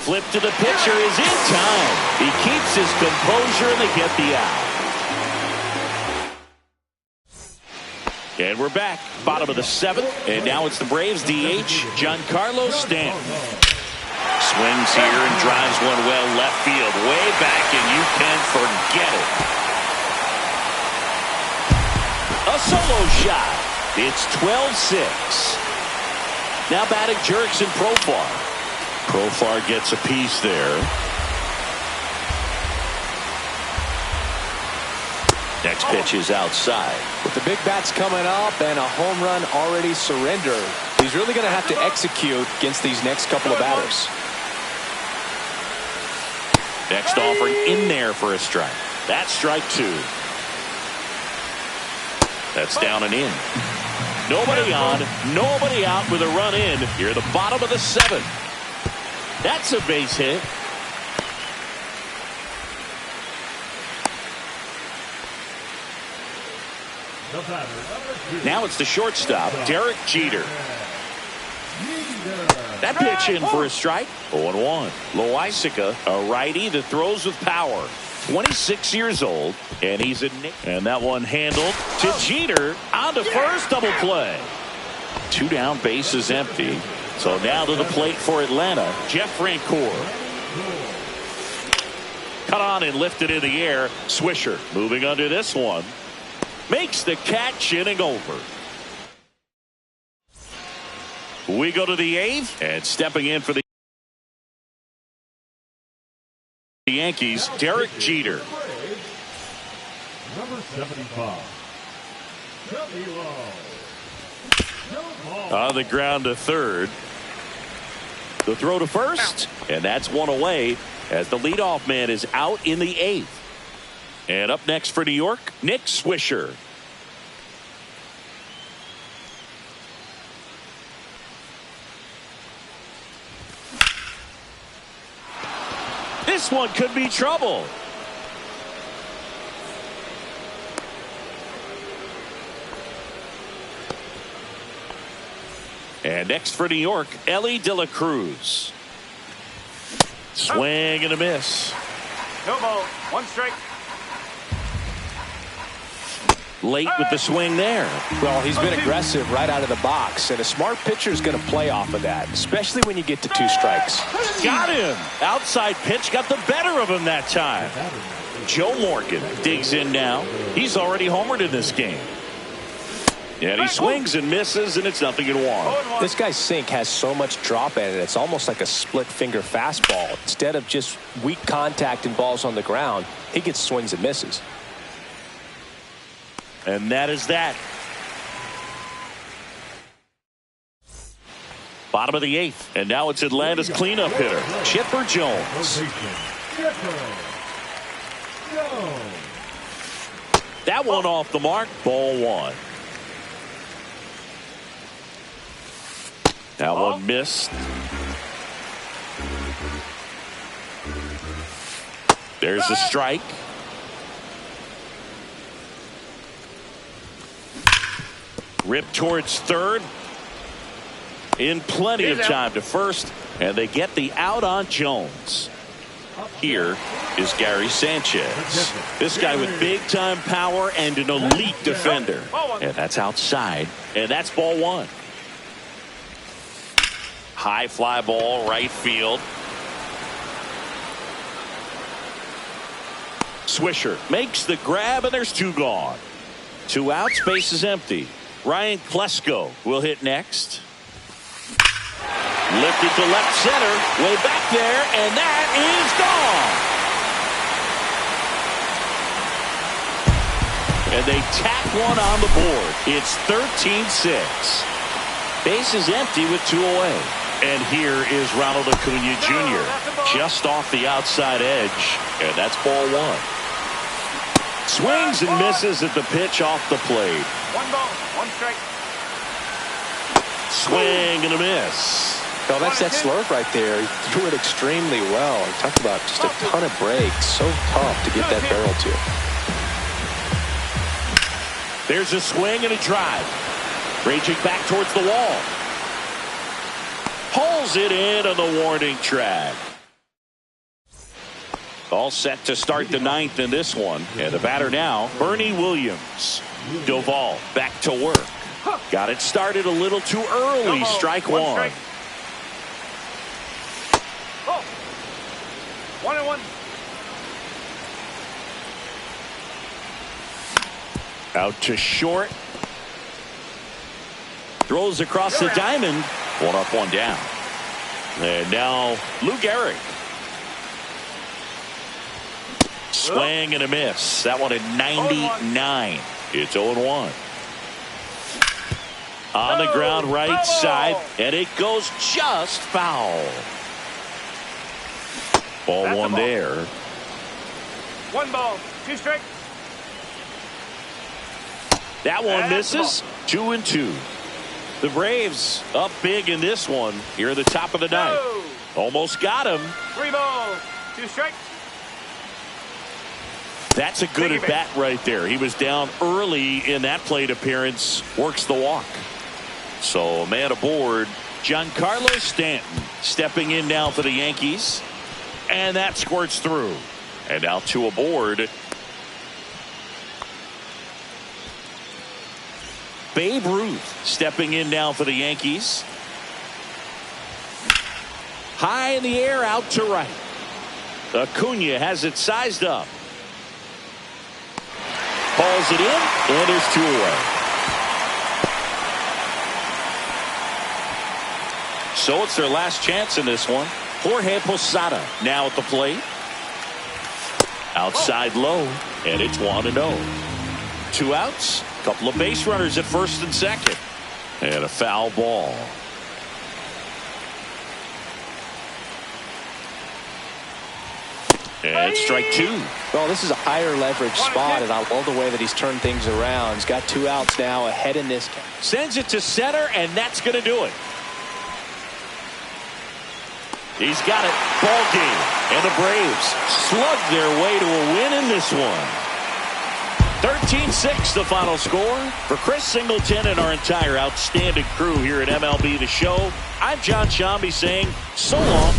Flip to the pitcher is in time. He keeps his composure and they get the out. And we're back. Bottom of the 7th. And now it's the Braves DH, Giancarlo Stanton. Swings here and drives one well left field. Way back, and you can forget it. A solo shot. It's 12-6. Now batting Jurickson Profar. Profar gets a piece there. Next pitch is outside. With the big bats coming up and a home run already surrendered, he's really going to have to execute against these next couple of batters. Next offering in there for a strike. That's strike 2. That's down and in. Nobody on, nobody out with a run in here at the bottom of the 7th. That's a base hit. Now it's the shortstop, Derek Jeter. That pitch in for a strike. 0-1. Loaisiga, a righty that throws with power. 26 years old, and he's in. And that one handled to Jeter on to first, double play. 2 down, bases empty. So now to the plate for Atlanta, Jeff Francoeur. Cut on and lifted in the air. Swisher moving under this one. Makes the catch, inning over. We go to the 8th, and stepping in for the Yankees, Derek Jeter. Number 75. On the ground to third. The throw to first, and that's one away as the leadoff man is out in the 8th. And up next for New York, Nick Swisher. This one could be trouble. And next for New York, Ellie De La Cruz. Swing and a miss. No ball. 1 strike. Late with the swing there. Well, he's been aggressive right out of the box, and a smart pitcher is going to play off of that, especially when you get to 2 strikes. Got him. Outside pitch got the better of him that time. Joe Morgan digs in now. He's already homered in this game. And he swings and misses, and it's 0-1. This guy's sink has so much drop in it, it's almost like a split finger fastball. Instead of just weak contact and balls on the ground, he gets swings and misses. And that is that. Bottom of the 8th, and now it's Atlanta's cleanup hitter, Chipper Jones. That one off the mark, ball 1. That one missed. There's a strike. Rip towards third. In plenty of time to first, and they get the out on Jones. Here is Gary Sanchez. This guy with big-time power and an elite defender. And that's outside, and that's ball 1. High fly ball, right field. Swisher makes the grab, and there's 2 gone. 2 outs, base is empty. Ryan Klesko will hit next. Lifted to left center, way back there, and that is gone. And they tack one on the board. It's 13-6. Base is empty with 2 away. And here is Ronald Acuna Jr. just off the outside edge. And that's ball 1. Swings and misses at the pitch off the plate. 1 ball, 1 strike. Swing and a miss. Oh, that's that slurve right there. He threw it extremely well. He talked about just a ton of breaks. So tough to get that barrel to. There's a swing and a drive. Raging back towards the wall. Pulls it in on the warning track. All set to start the 9th in this one. And the batter now, Bernie Williams. Doval back to work. Got it started a little too early. Strike 1. 1-1. Out to short. Throws across the diamond. 1 up, 1 down. And now Lou Gehrig. Swing and a miss. That one at 99. It's 0-1. On the ground right side. And it goes just foul. Ball 1 there. 1 ball, 2 strikes. That one misses. 2-2. The Braves up big in this one here at the top of the 9th. Almost got him. 3 balls, 2 strikes. That's a good at bat right there. He was down early in that plate appearance. Works the walk. So man aboard. Giancarlo Stanton stepping in now for the Yankees. And that squirts through. And now 2 aboard. Babe Ruth stepping in now for the Yankees. High in the air, out to right. Acuna has it sized up. Pulls it in, and there's 2 away. So it's their last chance in this one. Jorge Posada now at the plate. Outside low, and it's 1-0. 2 outs. Couple of base runners at first and second. And a foul ball. And strike 2. Well, this is a higher leverage spot, and I love the way that he's turned things around. He's got 2 outs now ahead in this. Sends it to center, and that's going to do it. He's got it. Ball game. And the Braves slug their way to a win in this one. 13-6 the final score. For Chris Singleton and our entire outstanding crew here at MLB The Show, I'm John Shambi saying so long.